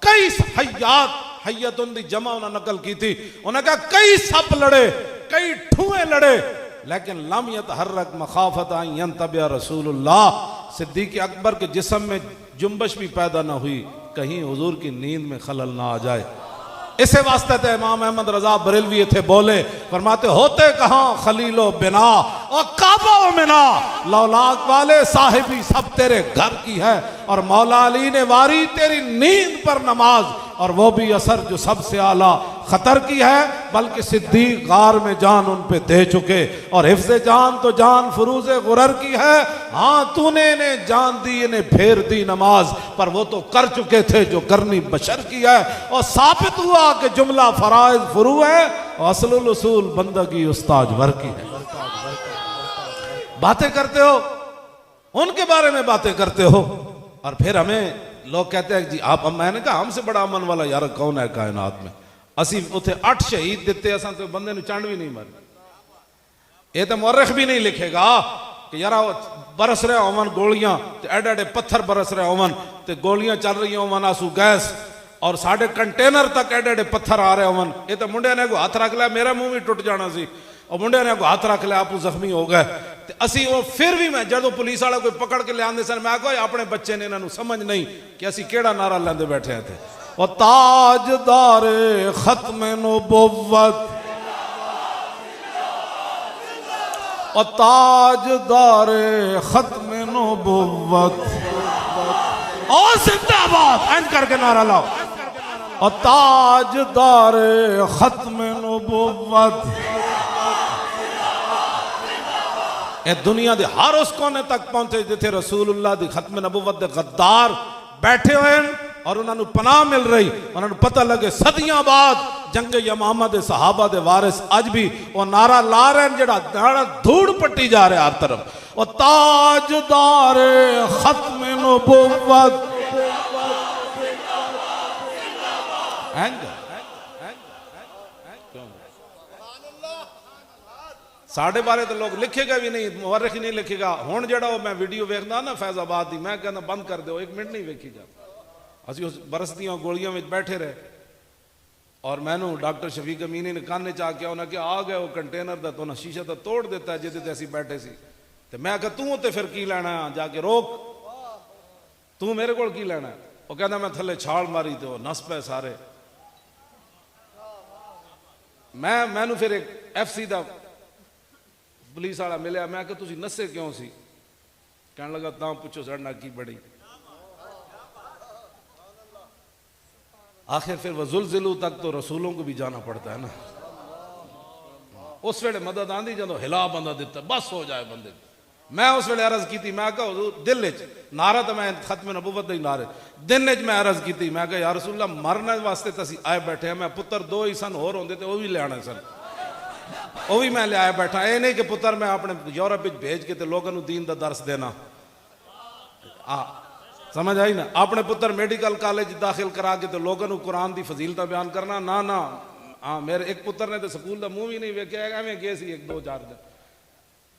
कई हयात हयतुन दी जमा उन्हें नकल की थी। उन्हें कहा कई सप लड़े, कई ठुए लड़े, लेकिन लम यतहर्रक मखाफत यंतबिया रसूलुल्लाह। सिद्दीक़ अकबर के जिस्म में जुम्बश भी पैदा ना हुई कहीं हुजूर की नींद में खलल ना आ जाए। इसे वास्ते थे इमाम अहमद रजा बरेलवी थे बोले, फरमाते होते कहाँ खलीलो बिना और काबा मिना, लौलाक वाले साहिबी सब तेरे घर की है और मौला अली ने वारी तेरी नींद पर नमाज, और वो भी असर जो सबसे आला खतर की है, बल्कि सिद्दीक गार में जान उन पे दे चुके और हिफ्ज़े जान तो जान फुरूज गुरर की है। हाँ तूने इन्हें जान दी, इन्हें फेर दी नमाज, पर वो तो कर चुके थे जो करनी बशर की है। और साबित हुआ कि जुमला फराइज फुरू है और असलुल उसूल बंदगी उस्ताज वर की है। बातें करते हो उनके बारे में, बातें करते हो और फिर हमें लोग कहते हैं जी आप, मैंने कहा हमसे बड़ा अमन वाला यार कौन है कायनात में। असी उथे 8 शहीद दिते, असा तो बंदे ने चंड भी नहीं मारी। ये तो मुअर्रिख भी नहीं लिखेगा कि यार बरस रहे होवन गोलियां, एडे एडे पत्थर बरस रहे होवन, तो गोलियां चल रही होवन, आंसू गैस, और साढ़े कंटेनर तक एडे एडे पत्थर आ रहे होवन। ये तो मुंडे ने को हाथ रख लिया, मेरा मुंह भी टुट जाना सी, और मुंडे ने को हाथ रख लिया, आप जख्मी हो गए। असी वो फिर भी मैं जो पुलिस वाला कोई पकड़ के लिया सन, मैं कहा अपने बच्चे ने इन्होंने समझ नहीं कि असी केड़ा नारा लेंदे बैठे थे। और ताजदारे खत्म नबुव्वत, और ताजदारे खत्म नबुव्वत, और जिंदाबाद ऐन करके नारा लाओ। और ताजदारे खत्म नबुव्वत, ए दुनिया दे हर उस कोने तक पहुंचे जिथे रसूलुल्लाह दी खत्म नबुव्वत दे गद्दार बैठे हुए और उन्होंने पनाह मिल रही। उन्होंने पता लगे सदियां बाद जंग यमामा दे सहाबा दे वारिस अज भी वो नारा ला रहे हैं जेड़ा नारा धूड़ पट्टी जा रहा है हर तरफ। और ताजदारे खत्म नबुव्वत, साढ़े बारे तो लोग लिखेगा भी नहीं, मुअर्रिख ही नहीं लिखेगा। हुण जेड़ा वो मैं वीडियो वेखदा ना फैजाबाद दी, मैं कहना बंद कर दो, 1 मिनट नहीं वेखीगा। असी उस बरसदियां गोलियां में बैठे रहे और मैनू डॉक्टर शफीक अमीनी ने काने चा के उन्हें कि आ गए वो कंटेनर दा, तो उन्हें शीशा तो तोड़ दिता है जिदे असी बैठे सी। तो मैं कहा तू तो फिर की लेना, जाके रोक, तू मेरे को की लेना। वो कहना मैं थले छाल मारी तो नस पे सारे। मैनू फिर एक FC दा पुलिस वाला मिले, मैं कहा तुसी नसे क्यों सी? कहने लगा ता पूछो सड़ना की बड़ी। आखिर फिर वजुलजिलू तक तो रसूलों को भी जाना पड़ता है ना। उस वेले मदद आंदी जो हिला बंदा दिता बस हो जाए बंदे। मैं उस वे अर्ज की मैं कहा हुजूर दिल च नारा तो मैं खत्म नबूवत ही नारे दिन च मैं अर्ज की मैं कहा या रसूलल्लाह मरने वास्ते तो असीं आए बैठे हैं मैं पुत्र दो ही सन होर होंदे ते वो भी ले आने सन वो भी मैं लिया बैठा ये नहीं कि पुत्र मैं अपने यूरोप भेज के ते लोगों दीन का दर्श देना समझ आई ना अपने पुत्र मेडिकल कॉलेज दाखिल करा के तो लोगों को कुरान की फजीलत बयान करना ना ना हाँ मेरे एक पुत्र ने तो स्कूल का मुंह भी नहीं वेख्या एवं गए सी 1-2 4 दिन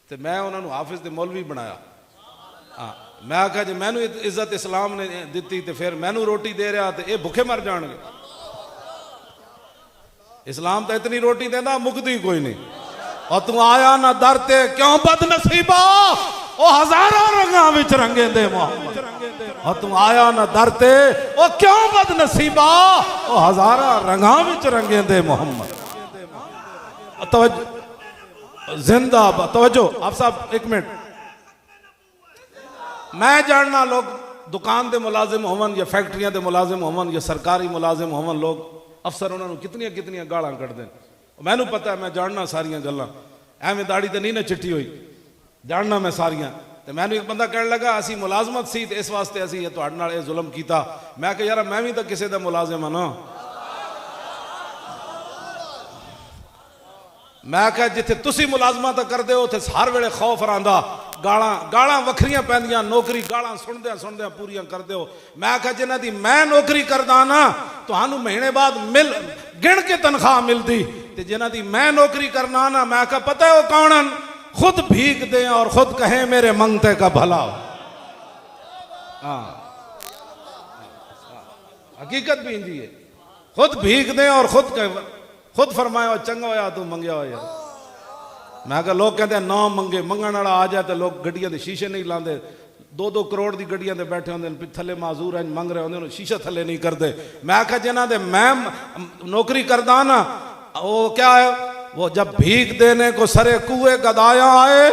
तो मैं उन्होंने हाफिज ते मौलवी बनाया हाँ मैं आख्या जी मैनू इज्जत इस्लाम ने दी तो फिर मैनू रोटी दे रहा तो ये भुखे मर जाएंगे इस्लाम तो इतनी रोटी देना मुकदी कोई नहीं और तू आया ना दर ते क्यों बदनसीबा ओ हजारों रंगा विच रंगे दे मोहम्मद और तू आया ना दर ते ओ क्यों बदनसीबा ओ हजारों रंगा विच रंगे दे मोहम्मद जिंदाबाद तवज्जो आप साहब एक मिनट मैं जानना लोग दुकान दे मुलाजिम होवन या फैक्ट्रियां दे मुलाजिम होवन या सरकारी मुलाजिम होवन लोग अफसर उन्होंने कितनियां कितनियां गालां कढ़दे मैनू पता है मैं जानना सारियां गल्लां एवं दाड़ी तो नहीं ना चिट्टी हुई जानना मैं सारियां तो मैनू एक बंदा कहने लगा असी मुलाजमत सी इस वास्ते असी तुहाडे नाल जुल्म कीता मैं कहा यार मैं भी तो किसी दा मुलाजिम हाँ ना मैं कहा जिथे तुसी मुलाजमत करते हो उथे हर वेले खौफ रहा गालां गालां वखरियां पैंदियां नौकरी गालां सुनदे सुनदे पूरियां करते हो मैं कहा जिन्हां दी मैं नौकरी करदा ना तुहानू महीने बाद मिल गिण के तनख्वाह मिलती ते जिन्हां दी मैं नौकरी करना ना मैं कहा पता है वो कौन हन खुद भीख दें और खुद कहें मेरे मंगते का भला हो हाँ हकीकत भी इंजी है खुद भीख दें और खुद फरमाया चंगा होया तू मंगया हो यार मैं कहा लोग कहते हैं ना मंगे मंगण वाला आ जाए तो लोग गड्डियां के शीशे नहीं लाते 2-2 करोड़ की गड्डियां ते बैठे होंगे थले माजूर हैं मंग रहे होंगे शीशा थले नहीं करते मैं कहा जिन्हां दे मैं नौकरी करदा ना वो क्या है वो जब भीख देने को सरे कुएं गदाया आए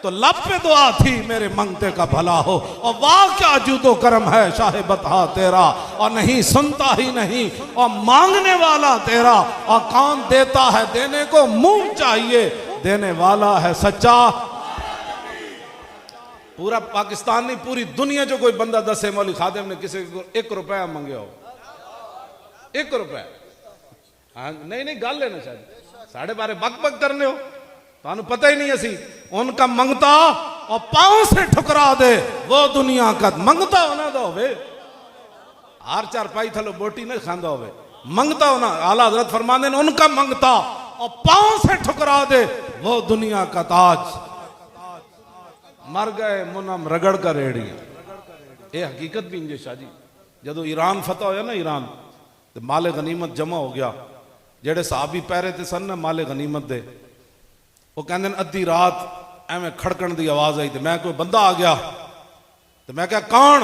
तो लब पे दुआ थी मेरे मंगते का भला हो और वाह क्या जूदो करम है शाहे बता तेरा और नहीं सुनता ही नहीं और मांगने वाला तेरा और कौन देता है देने को मुंह चाहिए देने वाला है सच्चा पूरा पाकिस्तान नहीं पूरी दुनिया जो कोई बंदा दसे मौली खादिम ने किसी को 1 रुपया मंगे हो 1 रुपया हाँ नहीं गल है ना शायद साढ़े बारे बक करने हो तो पता ही नहीं असी उनका मंगता और पांव से ठुकरा दे वो दुनिया का मंगता होना तो होवे हार 4 पाई थलो बोटी नहीं खांदा होवे मंगता होना आला हजरत फरमाते हैं उनका मंगता और पांव से ठुकरा दे वो दुनिया का ताज मर गए मुनम रगड़ कर रेड़ी ये हकीकत भी इंजे शाह जी जदों ईरान फतह होया ना ईरान तो माले गनीमत जमा हो गया जेड़े साहबी पैरे ते सन ना माले गनीमत दे वो कहते अद्धी रात एवं खड़कन की आवाज आई तो मैं कोई बंदा आ गया तो मैं क्या कौन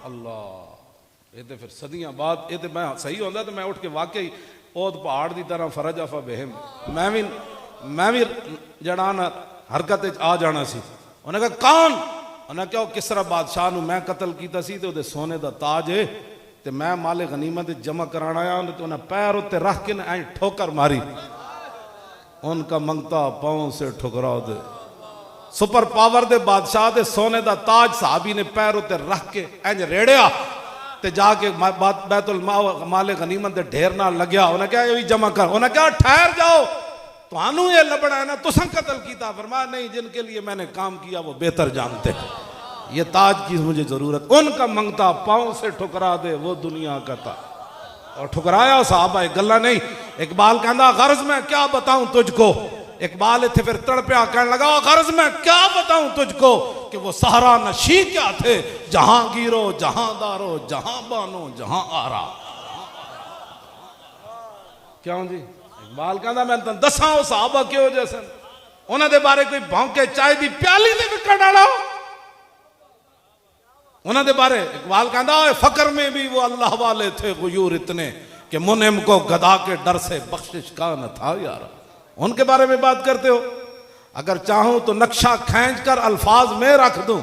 अल्लाह ये तो फिर सदियां बाद ये तो मैं सही होता तो मैं उठ के वाकई ओद पहाड़ की तरह फरज आफा बेहम मैं भी जड़ा ना हरकत आ जाना सी उन्हें कहा कौन उन्हें क्या किसरा बादशाह नूं मैं कतल किया सी तो सोने का ताज है तो मैं माले गनीमत जमा कराना आया तो उन्हें पैर उत्ते रख के ना ठोकर मारी उनका मंगता पांव से ठुकरा दे सुपर पावर दे बादशाह दे सोने का ताज साहबी ने पैर उत्ते रख के इंज रेड़िया ते जाके बैतुल माले गनीमत दे ढेर नाल लग्या उन्हें क्या ये भी जमा कर उन्हें क्या ठहर जाओ तुहानू ये लबड़ा है ना तुसा कत्ल कीता फरमाया नहीं जिनके लिए मैंने काम किया वो बेहतर जानते ये ताज की मुझे जरूरत उनका मंगता पांव से ठुकरा दे वो दुनिया का ताज और ठुकराया साहबा गल्ला नहीं इकबाल कहना गर्ज मैं क्या बताऊं तुझको इकबाल इतने फिर तड़पिया कहने लगा गर्ज मैं क्या बताऊं तुझको कि वो सहारा नशी क्या थे जहांगीरो जहांदारो जहां बानो जहां आरा क्यों जी इकबाल कहना मैं तुम दसा साहबा क्यों जैसे उन्होंने बारे कोई भौंके चाय की प्याली ने विकण डाला उन्होंने बारे इकबाल कहता फकर में भी वो अल्लाह वाले थे गुयूर इतने कि मुनिम को गदा के डर से बख्शिश का न था यार उनके बारे में बात करते हो अगर चाहूं तो नक्शा खींच कर अल्फाज में रख दूं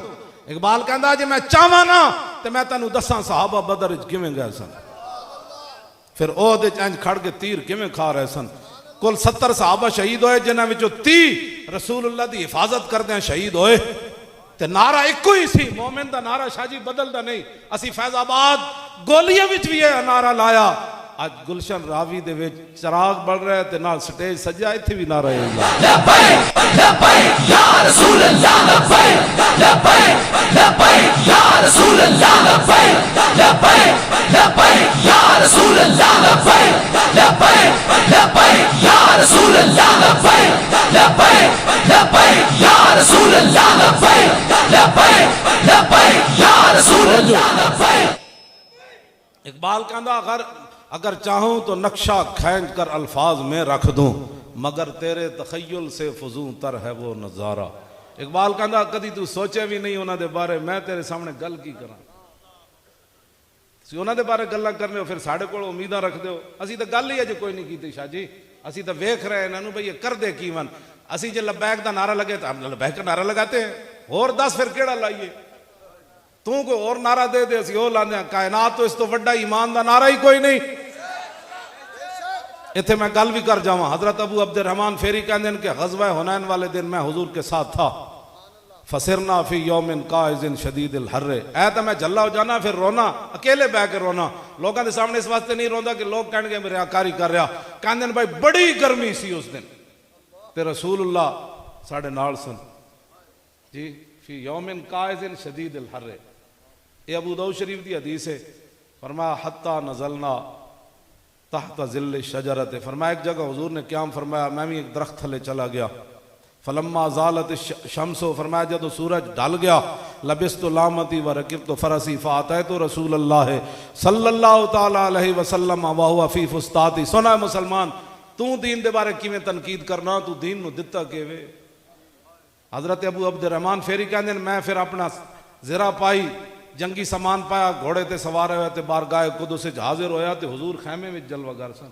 इकबाल कहता जी मैं चाहवा ना तो मैं तेन दसा साहबा बदर किवें गए सन फिर ओहदे इंज खड़ के तीर किवें खा रहे सन कुल 70 साहबा शहीद होए जिन्हां विचों 30 रसूलुल्लाह दी हिफाजत करदे शहीद होए ते नारा एको ही सी, मोमिन दा नारा शाहजी बदलदा नहीं। असी फैजाबाद गोलियां विच भी ये नारा लाया, आज गुलशन रावी दे विच चिराग बढ़ रहा है ते नाल स्टेज सजा, इत्थे भी नारा है लब्बैक लब्बैक या रसूल अल्लाह, लब्बैक लब्बैक लब्बैक या रसूल अल्लाह, लब्बैक लब्बैक लब्बैक या रसूल अल्लाह, लब्बैक लब्बैक लब्बैक या रसूल अल्लाह, लब्बैक लब्बैक लब्बैक या रसूल अल्लाह, लब्बैक लब्बैक लब्बैक या रसूल अल्लाह, लब्बैक। इकबाल कहता अगर चाहूं तो नक्शा खींच कर अल्फाज में रख दूं, मगर तेरे तखय्युल से फजू तर है वो नज़ारा। इकबाल कहता कदी तू सोचे भी नहीं उन्होंने बारे, मैं तेरे सामने गल की करा। उन्होंने बारे गल्लां करने हो फिर साढ़े को उम्मीदां रखते हो। असी तो गल ही अजे कोई नहीं की शाह जी, असी तो वेख रहे हैं इन्होंने भाई ये कर दे की वन। असी जो लब्बैक का नारा लगे तो हम लब्बैक का नारा लगाते हैं, और दस फिर केड़ा लाइए, तू कोई और नारा दे दे असी वो लाने। कायनात तो इस तो वड्डा ईमान का नारा ही कोई नहीं। इत्थे मैं गल भी कर जावा, हजरत अबू अब्दुर रहमान फेरी कहते हैं कि ग़ज़वा हुनैन वाले दिन मैं हुजूर के साथ था, फसिरना फी यौमिन काइज़िन शदीदिल हर्रे। ऐ तो मैं जल्ला हो जाना फिर रोना, अकेले बह के रोना, लोगों के सामने इस वास्ते नहीं रोंदा कि लोग कहेंगे मेरे रियाकारी कर रहा। कहते हैं भाई बड़ी गर्मी सी उस दिन ते रसूलुल्लाह साढ़े नाल सन जी, फी यौमिन काइज़िन शदीदिल हर्रे। ये अबू दाऊद शरीफ की हदीस है। फरमाया हत्ता नज़लना तहत ज़िल्ल शजरत, फरमाया एक जगह हुजूर ने क्याम फरमाया, मैं भी एक दरख्त थले चला गया। फलम्मा ज़ालत शम्सो, फरमाया जब सूरज ढल गया, लबिस्तु लामती व रकिबतु फरसी फ़अतैतु रसूलल्लाह सल्लल्लाहु तआला अलैहि वसल्लम व हुवा फ़ी फुस्ताती। सुना मुसलमान, तू दीन दे बारे किवें तनकीद करना, तू दीन नूं दिता किवें। हज़रत अबू अब्दुर रहमान फेरी कहंदे ने मैं फिर अपना ज़रा पाई, जंगी समान पाया, घोड़े ते सवार होया ते बारगाह कुदस विच हाजिर होया ते हुजूर खैमे विच जलवागर सन।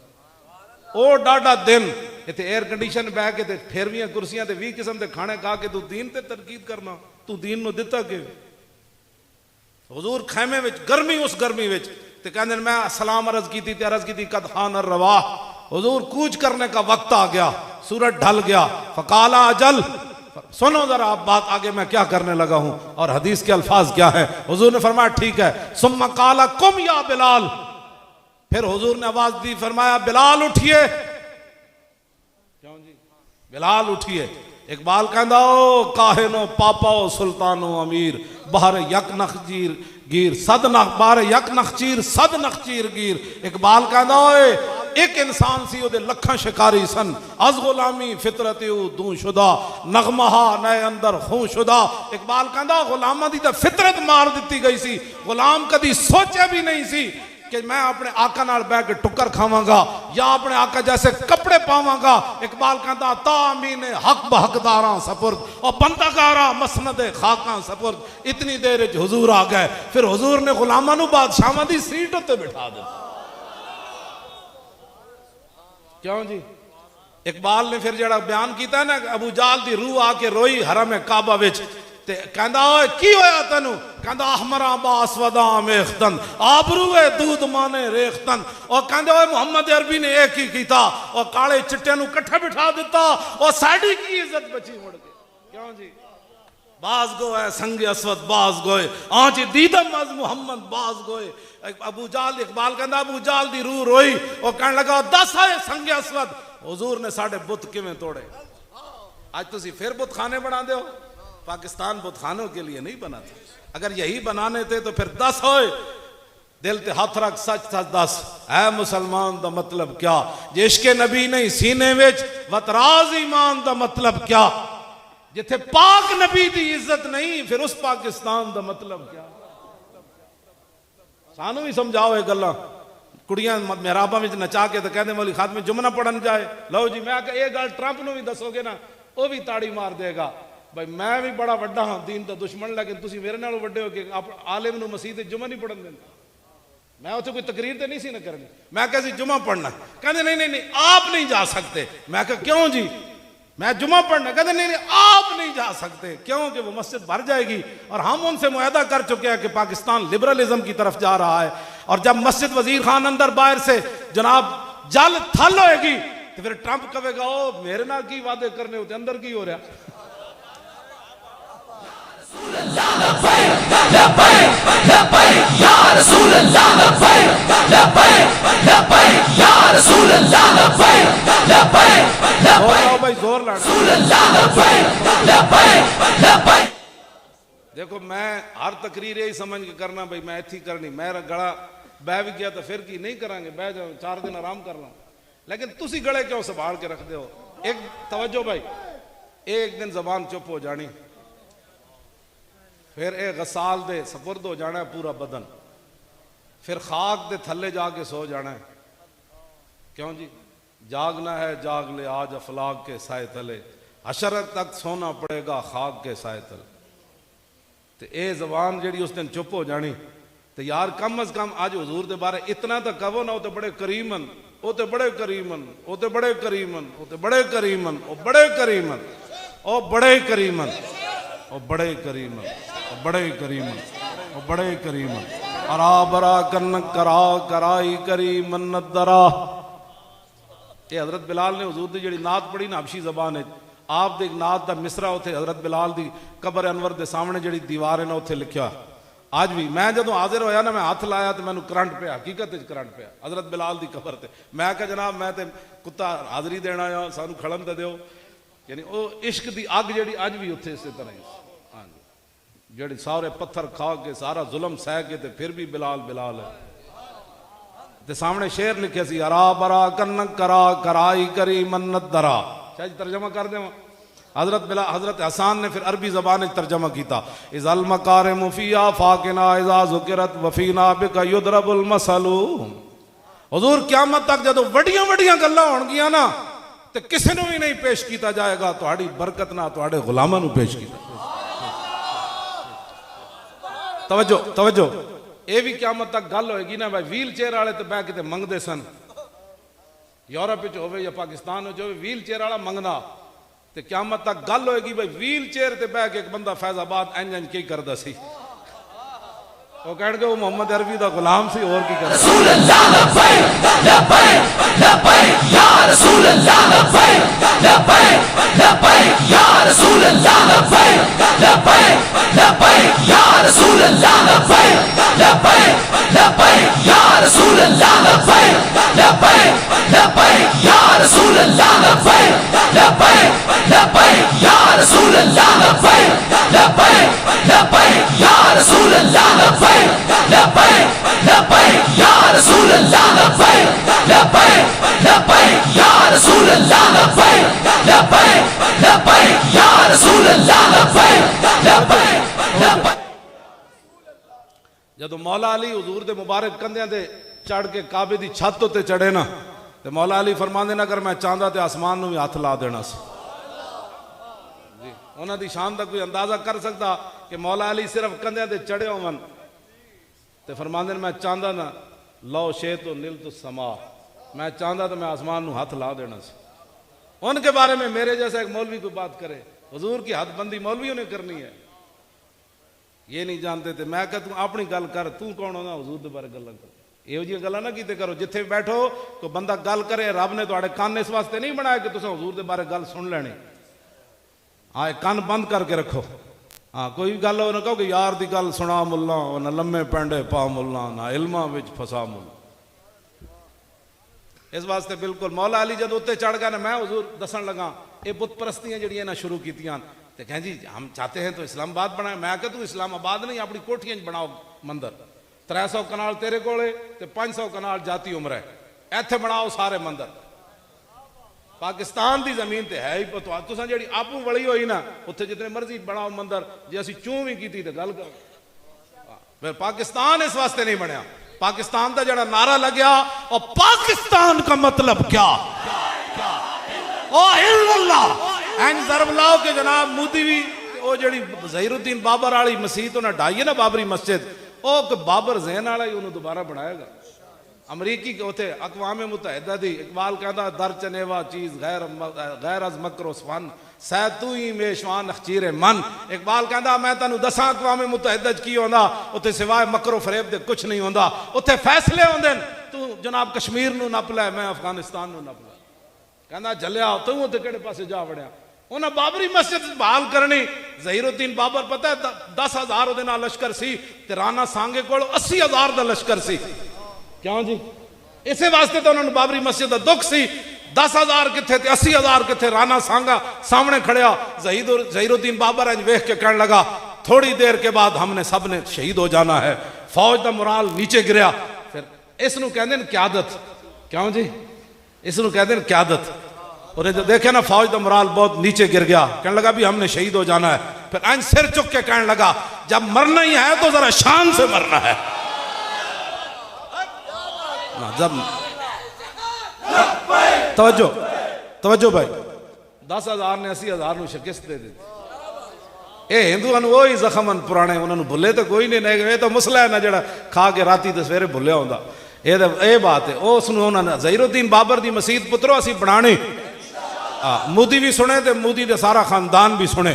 ओ डाढ़ा दिन इत्थे एयर कंडीशन बह के ते फेरवियां कुर्सियां ते 20 किस्म के खाने खा के तू दीन ते तनकीद करना, तू दीन नूं दिता कि हुजूर खैमे विच गर्मी, उस गर्मी विच ते कहंदे मैं सलाम अर्ज की ते अर्ज की कद हान रवाह, हुजूर कूच करने का वक्त आ गया, सूरज ढल गया। फकाला अजल, सुनो जरा आप बात आगे मैं क्या करने लगा हूं। और हदीस के अल्फाज क्या है, हुजूर ने फरमाया ठीक है। सुम्मा काला कुम या बिलाल, फिर हुजूर ने आवाज दी, फरमाया बिलाल उठिए। क्यों जी, बिलाल उठिए। इकबाल कहता ओ काहिनो पापाओ सुल्तानो अमीर, बाहर यक नखचीर गिर सद नख, बाहर यक नखचीर सद नखचीर गिर। इकबाल कहता ओए एक इंसान सी ओदे लखां शिकारी सन, अज गुलामी फितरते दू शुदा, नगमहा नए अंदर खूं शुदा। इकबाल कहता गुलामां दी तां फितरत मार दी गई सी, गुलाम कदी सोचे भी नहीं सी कि मैं अपने आका नाल बैठ के टुक्कर खावांगा या अपने आका जैसे कपड़े पावांगा। इकबाल कहता तामीन हक बहकदारां सपुर्द और बंदागारा मसनद खाकां सपुर्द। इतनी देर हुजूर आ गए, फिर हुजूर ने गुलामां नूं बादशाहां दी सीट उत्ते बिठा दिता। क्यों जी, इकबाल ने फिर जड़ा बयान किया ना, अबू जाल दी रूह आके रोई हरम काबा विच ते कहंदा ओए की होया तैनू, कहंदा अहमरा बासवदा मेखतन आबरूए दूध माने रेखतन। और कहंदे ओए मोहम्मद अरबी ने एक ही कीता और काले चिट्टे नू इकट्ठे बिठा दिता और साडी की इज्जत बची मुड़ के। क्यों जी, बाज गोए संग असवद बाज गोए, आंच दीदम अज मोहम्मद बाज गोए। अबू जाल, इकबाल कहंदा अबू जाल दी रूह रोई और कहने लगा दस है संग असवद, हुजूर ने साडे बुत किवें तोड़े। आज तुसी फिर बुत खाने बना दे हो, पाकिस्तान बुत खानों के लिए नहीं बना था। अगर यही बनाने थे तो फिर 10 होए, दिल ते हाथ रख सच सच दस। ऐ मुसलमान दा मतलब क्या, जिसके नबी नहीं सीने विच वतराज ईमान दा मतलब क्या। जिथे पाक नबी दी इज्जत नहीं फिर उस पाकिस्तान दा मतलब क्या। सानू भी समझाओ ये गल्लां। कुड़ियां मेहराबां विच नचा के तो कहते मौली खातमे जुमना पढ़न जाए। लो जी, मैं ये गल ट्रंप नूं भी दसोगे ना, वो भी ताड़ी मार देगा। भाई मैं भी बड़ा वड्डा हाँ दीन का दुश्मन, लेकिन तुसी मेरे नालों वड्डे हो के आलिम नूं मसीह जुमा नहीं पढ़न देंगे। मैं उत्थे कोई तकरीर तो नहीं सी ना करनी, मैं कहा जुमा पढ़ना, कहते नहीं नहीं नहीं आप नहीं जा सकते। मैं कहा क्यों जी, मैं जुमा पढ़ना, कहते नहीं नहीं आप नहीं जा सकते, क्यों कि वो मस्जिद भर जाएगी। और हम उनसे मुआहदा कर चुके हैं कि पाकिस्तान लिबरलिज्म की तरफ जा रहा है, और जब मस्जिद वजीर खान अंदर बाहर से जनाब जल थल होएगी तो फिर ट्रंप कहेगा ओ मेरे नाल की वादे करने होते, अंदर की हो रहा। लब्बैक लब्बैक लब्बैक या रसूल अल्लाह लब्बैक लब्बैक लब्बैक या रसूल अल्लाह लब्बैक लब्बैक लब्बैक भाई जोर लाना। रसूल अल्लाह लब्बैक लब्बैक लब्बैक। देखो मैं हर तकरीर यही समझ के करना भाई मैं इतनी करनी, मेरा गला बह भी गया तो फिर की नहीं करांगे, बह जाओ 4 दिन आराम कर लो, लेकिन तुसी गले क्यों संभाल के रखते हो। एक तवज्जो भाई, एक दिन जबान चुप हो जानी, फिर एक गसाल दे सपुर्द हो जाना है पूरा बदन, फिर खाक दे थल्ले जाके सो जाना है। क्यों जी, जागना है जाग ले आज अफलाक के साए तले, हशरत तक सोना पड़ेगा खाक के साए तले। तो ये जबान जी उस दिन चुप हो जानी, तो यार कम अज कम आज हजूर के बारे इतना तो कहो ना, वो तो बड़े करीमन, वो तो बड़े करीमन, वो तो बड़े करीमन, वो तो बड़े करीमन, वो बड़े करीमन, वो बड़े करीमन, वो बड़े करीमन, वो बड़े करीमन, वो बड़े करीमन। अरा बरा कन्न करा कराई करी मन्नत दरा। ये हजरत बिलाल ने हजूर की जी नात पढ़ी ना हबशी जबान है, आप दे नात का मिसरा उत्थे हजरत बिलाल की कबर अनवर के सामने जी दीवार है ना उत्थे लिखा। आज भी मैं जो हाजिर होया ना, मैं हाथ लाया तो मैंने करंट पे, हकीकत करंट पे हजरत बिलाल की कबर से। मैं कहा जनाब मैं तो कुत्ता हाजरी देना आ, सानू खड़न तो दो। यानी वो इश्क की अग जी अज भी उत्थे इस तरह ही। हाँ जी, जी सारे पत्थर खा के सारा जुल्म सह के ते फिर भी बिलाल बिलाल है। ते सामने शेर लिखे सी, अरा बरा कन्न करा कराई करी मन्नत दरा। शायद तर्जमा कर दे। हजरत हसान ने फिर अरबी जबान में तर्जमा किया, इज़ल मकार मुफिया फाकिना इज़ा ज़ुकिरत वफीना बिका युदरबुल मसलू। हुजूर क़यामत तक जदों वड्डियां वड्डियां गल्लां होणगियां ना, ते किसी नूं भी नहीं पेश किया जाएगा, तुहाडी बरकत ना तुहाडे गुलामां नूं पेश किया। तवज्जो तवज्जो, ये भी क़यामत तक गल होएगी ना भाई, व्हील चेयर वाले तो बह के मंगते सन, यूरोप हो या पाकिस्तान हो, व्हील चेयर वाला मंगना, ते क़यामत तक गल होएगी भाई व्हील चेयर ते बह के एक बंदा फैजाबाद इंज इंज की करदा सी, वो कहणगे वो मोहम्मद अरबी दा गुलाम सी, और की करदा। रसूल अल्लाह लब्बैक लब्बैक लब्बैक या रसूल अल्लाह लब्बैक लब्बैक लब्बैक या रसूल अल्लाह लब्बैक लब्बैक लब्बैक या रसूल अल्लाह लब्बैक लब्बैक लब्बैक या रसूल अल्लाह लब्बैक लब्बैक लब्बैक या रसूल अल्लाह लब्बैक लब्बैक लब्बैक या रसूल अल्लाह लब्बैक लब्बैक लब्बैक या रसूल अल्लाह लब्बैक लब्बैक लब्बैक या रसूल अल्लाह लब्बैक लब्बैक लब्बैक या रसूल अल्लाह लब्बैक लब्बैक लब्बैक या रसूल अल्लाह लब्बैक लब्बैक लब्बैक। जदों मौला अली हुजूर दे मुबारक कंधियां ते चढ़ के काबे दी छत उत्ते चढ़े ना, ते मौला अली फरमांदे ना, अगर मैं चाहता तो आसमान नूं भी हथ ला देना सी। जी उन्हां दी शान दा कोई अंदाजा कर सकता कि मौला अली सिर्फ कंधियां ते चढ़े होवन ते फरमांदे मैं चाहता ना लो शे तो नील तो समा, मैं चाहता तो मैं आसमान नूं हथ ला देना सी। उनके बारे में मेरे जैसा एक मौलवी कोई बात करे, हुजूर की हदबंदी मौलवियों ने करनी है, ये नहीं जानते थे। मैं कह तू अपनी गल कर, तू कौन होना हुजूर के बारे गल्लां कर, इहो जिहियां गल्लां ना कीते करो। जिथे बैठो कोई बंदा गल करे, रब ने तुहाडे कान इस वास्ते नहीं बनाया कि तुसीं हुजूर के बारे गल सुन लेनी। हाँ कान बंद करके रखो। हाँ कोई भी गल हो ना कहो कि यार दी गल सुना मुल्ला, ना लम्मे पैंडे पा मुल्ला, ना इल्मा विच फसा मुल्ला। इस वास्ते बिल्कुल मौला अली जब उत्ते चढ़ गया ना, मैं हुजूर दसन लगा ये बुत परस्तियां जड़ियां ना शुरू कीतियां, तो कहें जी हम चाहते हैं तो इस्लामाबाद बनाए। मैं कहा तू इस्लामाबाद नहीं अपनी कोठियां बनाओ मंदिर, 300 कनाल तेरे कोले ते 500 कनाल जाती उम्र है, इत्थे बनाओ सारे मंदिर। पाकिस्तान की जमीन ते है ही पतवा, तुसां जिहड़ी आपू वली होई ना उत्थे जितने मर्जी बनाओ मंदिर, जे असीं चूं भी कीती ते गल करो। फिर पाकिस्तान इस वास्ते नहीं बनया। पाकिस्तान का जड़ा नारा लग्या, और पाकिस्तान का मतलब क्या, ओ इल्लल्लाह एंड जरब लाओ के जनाब मोदी भी वो जड़ी ज़हीरुद्दीन बाबर वाली मसीत उन्हें ढाई है ना बाबरी मस्जिद, वो बाबर जैन वाला ही उन्होंने दोबारा बनाएगा। अमरीकी के उथे अक़वाम मुत्तहिदा दी इकबाल कहता दर चनेवा चीज गैर अज मकरो फन सै तू ही मेशवान अखचीरे मन। इकबाल कहता मैं तेन दसा अक़वाम मुत्तहिदा की होंदा, उत्थे सिवाय मकरो फरेब दे कुछ नहीं होंदा। उत्थे फैसले होंदे, तू जनाब कश्मीर नू नप लै, मैं अफगानिस्तान नू नप लै। कहता जलिया तू उत्थे किहड़े पासे जा वड़िया, उन्हें बाबरी मस्जिद बहाल करनी। ज़हीरुद्दीन बाबर पता है 10,000 ਉਹਦੇ ਨਾਲ लश्कर सी ते राणा सांगे कोल 80,000 ਦਾ लश्कर सी। क्यों जी? इसे वास्ते तो उन्होंने बाबरी मस्जिद का दुख सी। 10,000 किथे ते 80,000 किथे। राणा सांगा सामने खड़िया, ज़हीरुद्दीन बाबर अज वेख के कहने लगा थोड़ी देर के बाद हमने सब ने शहीद हो जाना है। फौज का मुराल नीचे गिरया। फिर इसनू कहते हैं क्यादत। क्यों जी? इसनू कहते हैं क्यादत। और जब देखे ना फौज का मुराल बहुत नीचे गिर गया, कहने लगा भी हमने शहीद हो जाना है। फिर अंज सिर चुक के कहने लगा जब मरना ही है तो जरा शान से मरना है ना। जब तवज्जो तवज्जो भाई 10,000 ने 80,000 ਨੂੰ शिकस्त दे दी। ये हिंदुओं ਨੂੰ वही जख्मन पुराने उन्होंने भुले तो कोई नहीं। ये तो मुसला है ना जरा खा के राती तो सवेरे भुलिया होंदा। ये बात है। उन्होंने ज़हीरुद्दीन बाबर की मसीत पुत्रो असी बनानी। मोदी भी सुने तो मोदी के सारा खानदान भी सुने।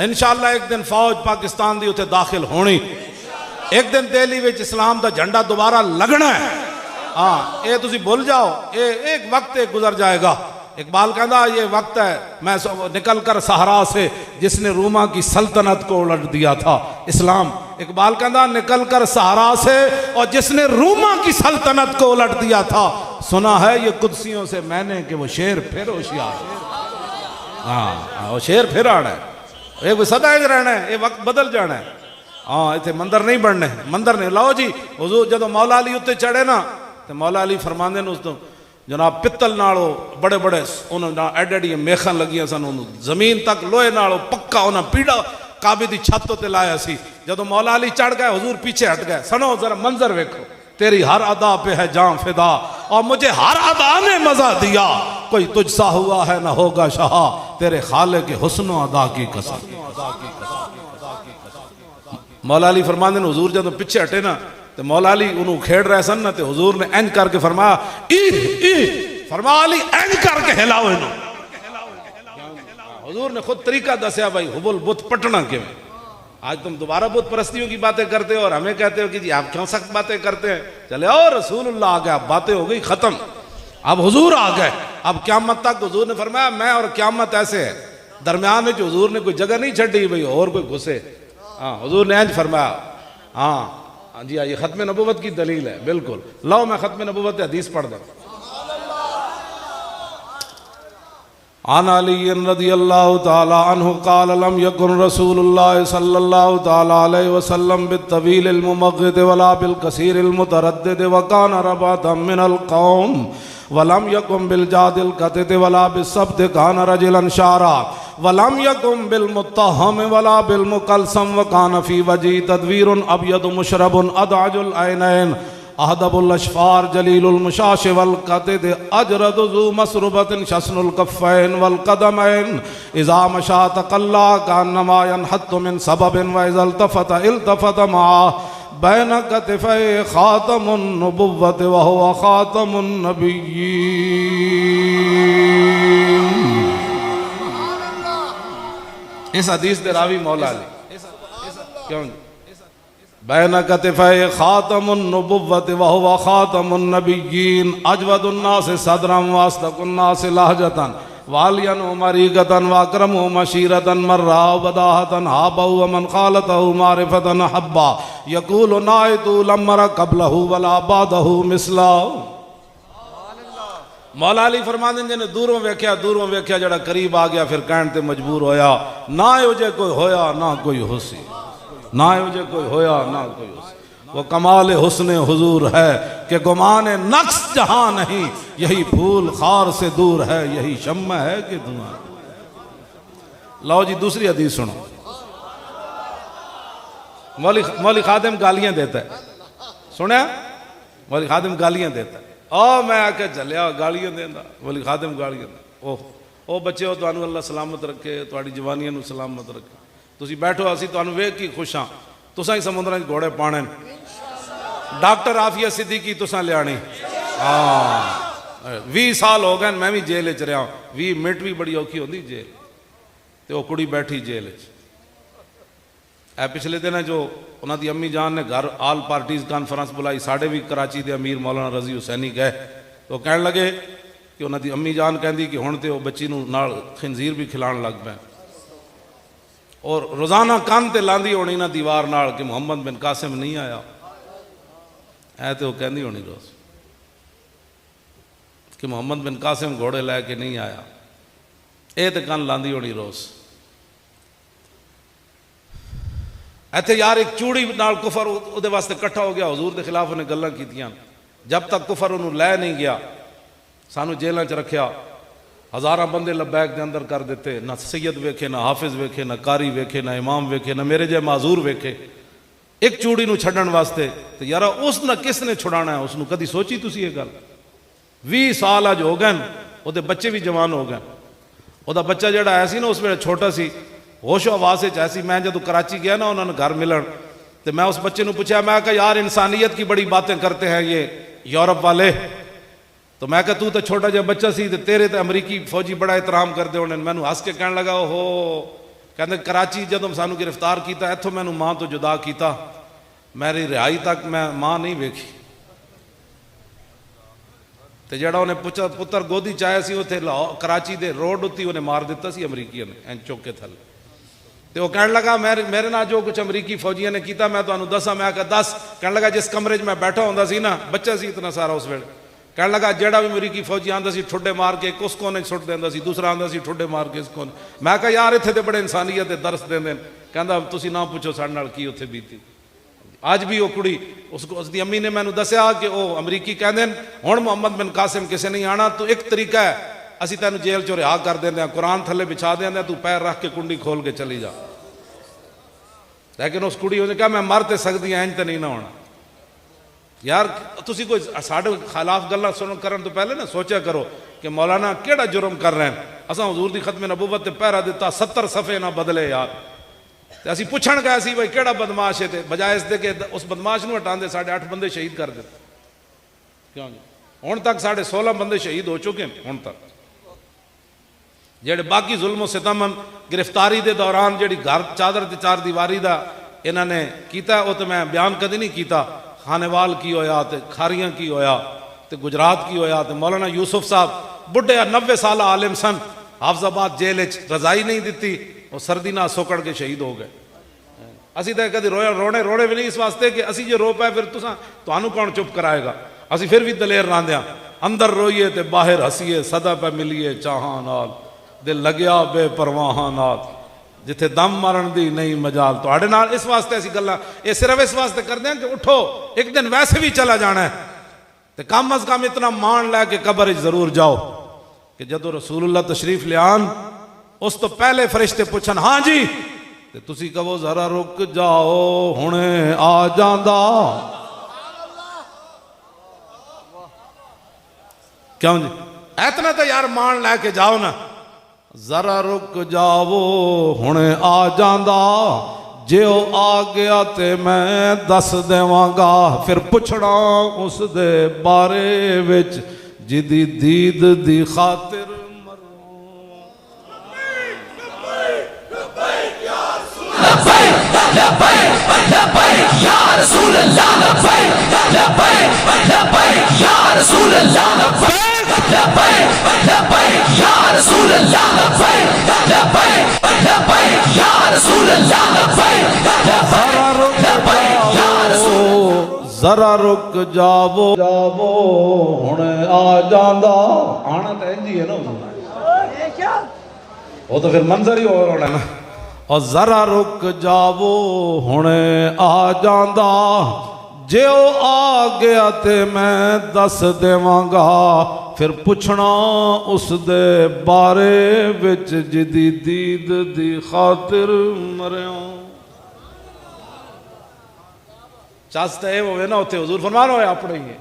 इंशाअल्लाह एक दिन फौज पाकिस्तान की उत्थे दाखिल होनी। एक दिन दिल्ली में इस्लाम का झंडा दोबारा लगना है। हाँ ये तुसी भूल जाओ, ये एक वक्त गुजर जाएगा। इकबाल कहता ये वक्त है मैं निकल कर सहारा से जिसने रूमा की सल्तनत को उलट दिया था। इस्लाम इकबाल कहता निकल कर सहारा से और जिसने रूमा की सल्तनत को उलट दिया था। सुना है ये कुदसियों से मैंने कि वो शेर फिर होशियार। हाँ वो शेर फिर आना है। ये सदा रहना है, ये वक्त बदल जाना है। हाँ इतने मंदिर नहीं बनने, मंदिर नहीं। लाओ जी हुजूर जो मौला अली उत्ते चढ़े ना तो मौला अली फरमांदे ने उस तो जनाब पित्तल नालों बड़े बड़े उन्होंने एड एडियां मेखां लगियां सन। जमीन तक लोहे नालों पक्का उन्हें पीड़ा काबे की छत उत्ते लाया सी। जदों मौला अली चढ़ गए हुजूर पीछे हट गए। सुनो जरा मंजर वेखो, तेरी हर अदा पे है जान फिदा और मुझे हर अदा ने मजा दिया। कोई तुझसा हुआ है ना होगा शाह तेरे खाले के हुस्न अदा की कसम। मौला अली फरमाते हैं हुजूर जब पिछे हटे ना तो मौला अली उन्होंने खेड़ रहे सन ना तो हुजूर ने इंज करके फरमाया फरमा अली इंज करके हिलाओ इन्हों। हुजूर ने खुद तरीका दसिया भाई हुबुल बुत पटना के। आज तुम दोबारा बुत परस्तियों की बातें करते हो और हमें कहते हो कि जी आप क्यों सख्त बातें करते हैं। चले और रसूलुल्लाह आ गया, बातें हो गई खत्म। अब हुजूर आ गए। अब क्यामत तक हुजूर ने फरमाया मैं और क्यामत ऐसे है। दरम्यान में हुजूर ने कोई जगह नहीं छड़ी भाई और कोई घुसे। हाँ हुजूर ने इंज फरमाया। हाँ जी ये खत्म नबूवत की दलील है बिल्कुल। लो मैं खत्म नबूवत हदीस पढ़ दूं। आन अली रज़ियल्लाहु ताला अन्हु क़ाल लम यकुन रसूलुल्लाह सल्लल्लाहु ताला अलैहि वसल्लम बित्तवील मुमग़्ग़िद वला बिल कसीर मुतरद्दिद व कान रबातम मिनल कौम वलम यकुम बिल जादिल कतिद वला बिस्सब्द कान रजुलन शारा वलम यकुम बिल मुत्तहम वला बिल मुकलसम व कान फी वजी तदवीरुन अबयद मुशरबुन अदाजुल ऐनैन अहदबुल अशफार जलीलुल मुशाश वल कतिद अजरद ज़ू मसरुबतिन शस्नुल कफ़ैन वल कदमैन इज़ा मशा तक़ल्ला कान्नमा यनहत्तु मिन सबबिन व इज़ा इल्तफ़त मा बैन कतिफ़ै ख़ातमुन नबुव्वत व हुवा ख़ातमुन नबिय्यीन। इस हदीस दे रावी मौला अली क्यों बैन कतिफ़ै ख़ातमुन नबुव्वत व हुवा ख़ातमुन नबिय्यीन अजवदुन नास सदरन व अस्दक़ुन नास लहजतन वालियन मरीगतन व अकरमु मशीरतन मर्रा बदाहतन हाबहु व मन ख़ालतहु मारिफतन हब्बा यक़ूलु नाइतु लम्मरा क़ब्लहु वला बादहु मिसला। मौला अली फरमाते हैं जिन्हें दूरों वेख्या जड़ा करीब आ गया फिर कहने ते मजबूर होया ना उजे कोई होया ना कोई हुसी ना उजे कोई होया ना कोई हुसी। वो कमाल हुस्न हुजूर है कि गुमान नक्स जहां नहीं यही फूल खार से दूर है यही शम्मा है कि धुआं। लो जी दूसरी हदीस सुनो। मौली खादिम गालियां देता है। सुना मौली खादिम गालियां देता है। ओ मैं आके चलिया गालियां देंदा मौली खादिम गालियां दे। ओ बच्चे हो तुहानू अल्लाह सलामत रखे तुहाडी जवानियां नू सलामत रखे। तुसी बैठो असी तुहानू वेख के खुश हाँ। तुसा ही समुद्रां च घोड़े पाने डॉक्टर आफिया सिद्दीकी तुसा लियानी। हाँ 20 साल हो गए मैं भी जेल च रहा। 20 मिनट भी बड़ी औखी होंदी जेल ते वो कुड़ी बैठी जेल च। पिछले दिन जो उन्होंने दी अम्मी जान ने घर आल पार्टीज कॉन्फ्रेंस बुलाई साढ़े भी कराची के अमीर मौलाना रजी हुसैनी गए तो कहने लगे कि उन्होंने अम्मी जान कहती कि हुण तो बच्ची नूं नाल खिंजीर भी खिलाण लग पै और रोज़ाना कंन ते लांदी होनी ना दीवार नाल कि मुहम्मद बिन कासिम नहीं आया। ऐ तो कहती होनी रोज़ कि मुहम्मद बिन कासिम घोड़े लैके नहीं आया। ये तो कंन लांदी होनी रोज़। इत्थे यार एक चूड़ी नाल कुफर उहदे वास्ते इकट्ठा हो गया, हुजूर के खिलाफ उन्हें गल्लां कीतियां। जब तक कुफर उन्होंने लै नहीं गया सानू जेलों च रखिया, हज़ारां बंदे लबैक के अंदर कर दिते, ना सैयद वेखे, ना हाफिज वेखे, ना कारी वेखे, ना इमाम वेखे, ना मेरे जे माजूर वेखे, एक चूड़ी नूं छड्डण वास्ते। तो यार उस ना किसने छुड़ाना है उसनूं? कदी सोची तुसीं ये गल? 20 साल अज हो गए, उहदे बच्चे भी जवान हो गए। उहदा बच्चा जिहड़ा आया सी ना उस वेले छोटा सी, होशो आवाज़ च ऐसी। मैं जदों कराची गया ना उन्होंने घर मिलन, तो मैं उस बच्चे नूं पूछा, मैं कहा यार इंसानियत की बड़ी बातें करते हैं ये यूरोप वाले। तो मैं कहा तू तो छोटा जिहा बच्चा सी ते तेरे तो अमरीकी फौजी बड़ा एहतराम करते होने। मैनू हस के कहने लगा हो कहते कराची जदों सानू गिरफ्तार किया इत्थों मैनू मां तो जुदा किया, मेरी रिहाई तक मैं मां नहीं वेखी। तो जड़ा उन्हें पुत्र गोदी च आया सी उत्थे कराची दे रोड उत्ते उन्हें मार दिता सी अमरीकियों ने एं चुक के थले। तो वह कहने लगा मेरे नाल जो कुछ अमरीकी फौजियों ने किया मैं तुहानू दसा। मैं आखिया दस। कहने लगा जिस कमरे च मैं बैठा होंदा सी ना, बच्चा सी इतना सारा उस वेले, कहने लगा जेड़ा भी अमरीकी फौजी आंदा सी ठुड्डे मार के उस कोने सुट देंदा सी, दूसरा आंदा सी ठुड्डे मार के इस कोने। मैं कहा यार इत्थे ते बड़े इंसानियत दे दरस देंदे ने। कहंदा तुसीं ना पुछो साडे नाल की उत्थे बीती। अज भी वो कुड़ी उसकी अम्मी ने मैनू दसिया कि वह अमरीकी कहते हैं हुण मुहम्मद बिन कासिम किसी नहीं आना, तो एक तरीका है असी तेन जेल चो रिहा कर देंगे, कुरान थले बिछा देंगे, तू पैर रख के कुंडी खोल के चली जा। लेकिन उस कुड़ी ने कहा मैं मर तो सकती हाँ, इंज तो नहीं ना होना। यार तुसी कोई साढ़े खिलाफ गल्लां सुन करन तो पहले ना सोचा करो कि मौलाना केड़ा जुर्म कर रहे हैं। असां हुजूर दी खत्म नबूवत ते पहरा दिता, 70 सफ़े ना बदले यार। तो असी पुछण गए सी भाई केड़ा बदमाश है, बजाय इसके कि उस बदमाश नूं हटांदे साढ़े 8 बंदे शहीद कर दिते। क्यों जी हुण तक साढ़े 16 बंदे शहीद हो चुके हैं। हुण तक जेड़े बाकी जुल्म सितम गिरफ्तारी के दौरान जी घर चादर ते चार दीवारी का इन्होंने किया वो तो मैं बयान कभी नहीं किया। खानेवाल की होया, तो खारियां की होया, तो गुजरात की होया, तो मौलाना यूसुफ साहब बुढ़े 90 साल आलिम सन, हाफजाबाद जेल रजाई नहीं दी, वो सर्दी ना सोकड़ के शहीद हो गए। असी तो कभी रोने रोने भी नहीं इस वास्ते कि असी जो रो पाए फिर तुहानू कौन चुप कराएगा। असी फिर भी दलेर रांदे, अंदर रोईए तो बाहर हसीए, सदा पे मिलीए चाहां नाल, दिल लग्या बेपरवाहां नाल, जिथे दम मारन दी नहीं मजाल तुहाडे नाल। इस वास्ते असी गल्लां ये सिर्फ इस वास्ते करते हैं कि उठो एक दिन वैसे भी चला जाना है, तो कम अज कम इतना मान लैके कबर जरूर जाओ कि जदों रसूलुल्लाह तशरीफ लियान उस तो पहले फरिश्ते पूछन हाँ जी, तो तुसी कहो जरा रुक जाओ हुणे आ जांदा। क्यों जी इतना तो यार मान लैके जाओ ना, जरा रुक जाओ हुणे आ जांदा, जे ओ आ गया ते मैं दस देवांगा, फिर पुछना उस दे बारे विच जिदी दीद दी खातिर जरा रुक जावो जावो हुणे आ जांदा। आना तो इंज ही है ना, वो तो फिर मंजर ही और होना ना। और जरा रुक जावो हुणे आ जांदा, जे ओ आ गया ते मैं दस देवांगा, फिर पुछना उस दे बारे विच जिदी दीद दी खातिर मरियो। चस तो यह हो ना उत्थे हुजूर फरमान होए अपने ही है,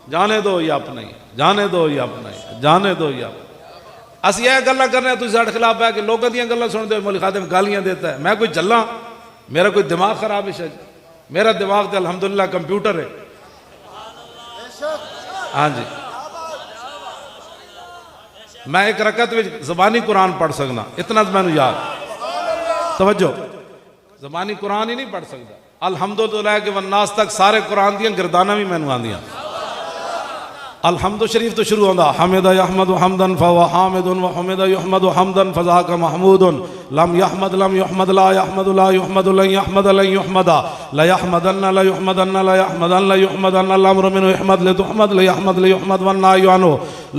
जाने दो ही अपना ही, जाने दो ही अपना ही, जाने दो ही अपना। असी यह गल्लां करने तुसीं साडे खिलाफ है कि लोगों दी गल्लां सुनते हो मौलवी खादिम गालियां देता है। मैं कोई जल्ला, मेरा कोई दिमाग खराब है शायद? मेरा दिमाग तो अल्हम्दुलिल्लाह कंप्यूटर है। हाँ जी मैं एक रकत में ज़बानी कुरान पढ़ सकना, इतना तो मैनू याद। तवज्जो ज़बानी कुरान ही नहीं पढ़ सकता, अल्हम्दुलिल्लाह के वन्नास तक सारे कुरान दियां गिरदाना भी मैनू आंदियां। अलहम्दु शरीफ तो शुरू होंदा हमिदा यहमदु हम्दन फहुवा हामिदुन व हमिदा युहमदु हम्दन फज़ाका महमूदुन लम यहमद ला यहमदु ला युहमदु लन यहमद लन युहमदा ला यहमदन्ना ला युहमदन्ना ला यहमदन ला युहमदन्ना अल अम्रु मिन्हु यहमद ला तुहमद ला यहमद ला युहमद वन नाह्यु अन्हु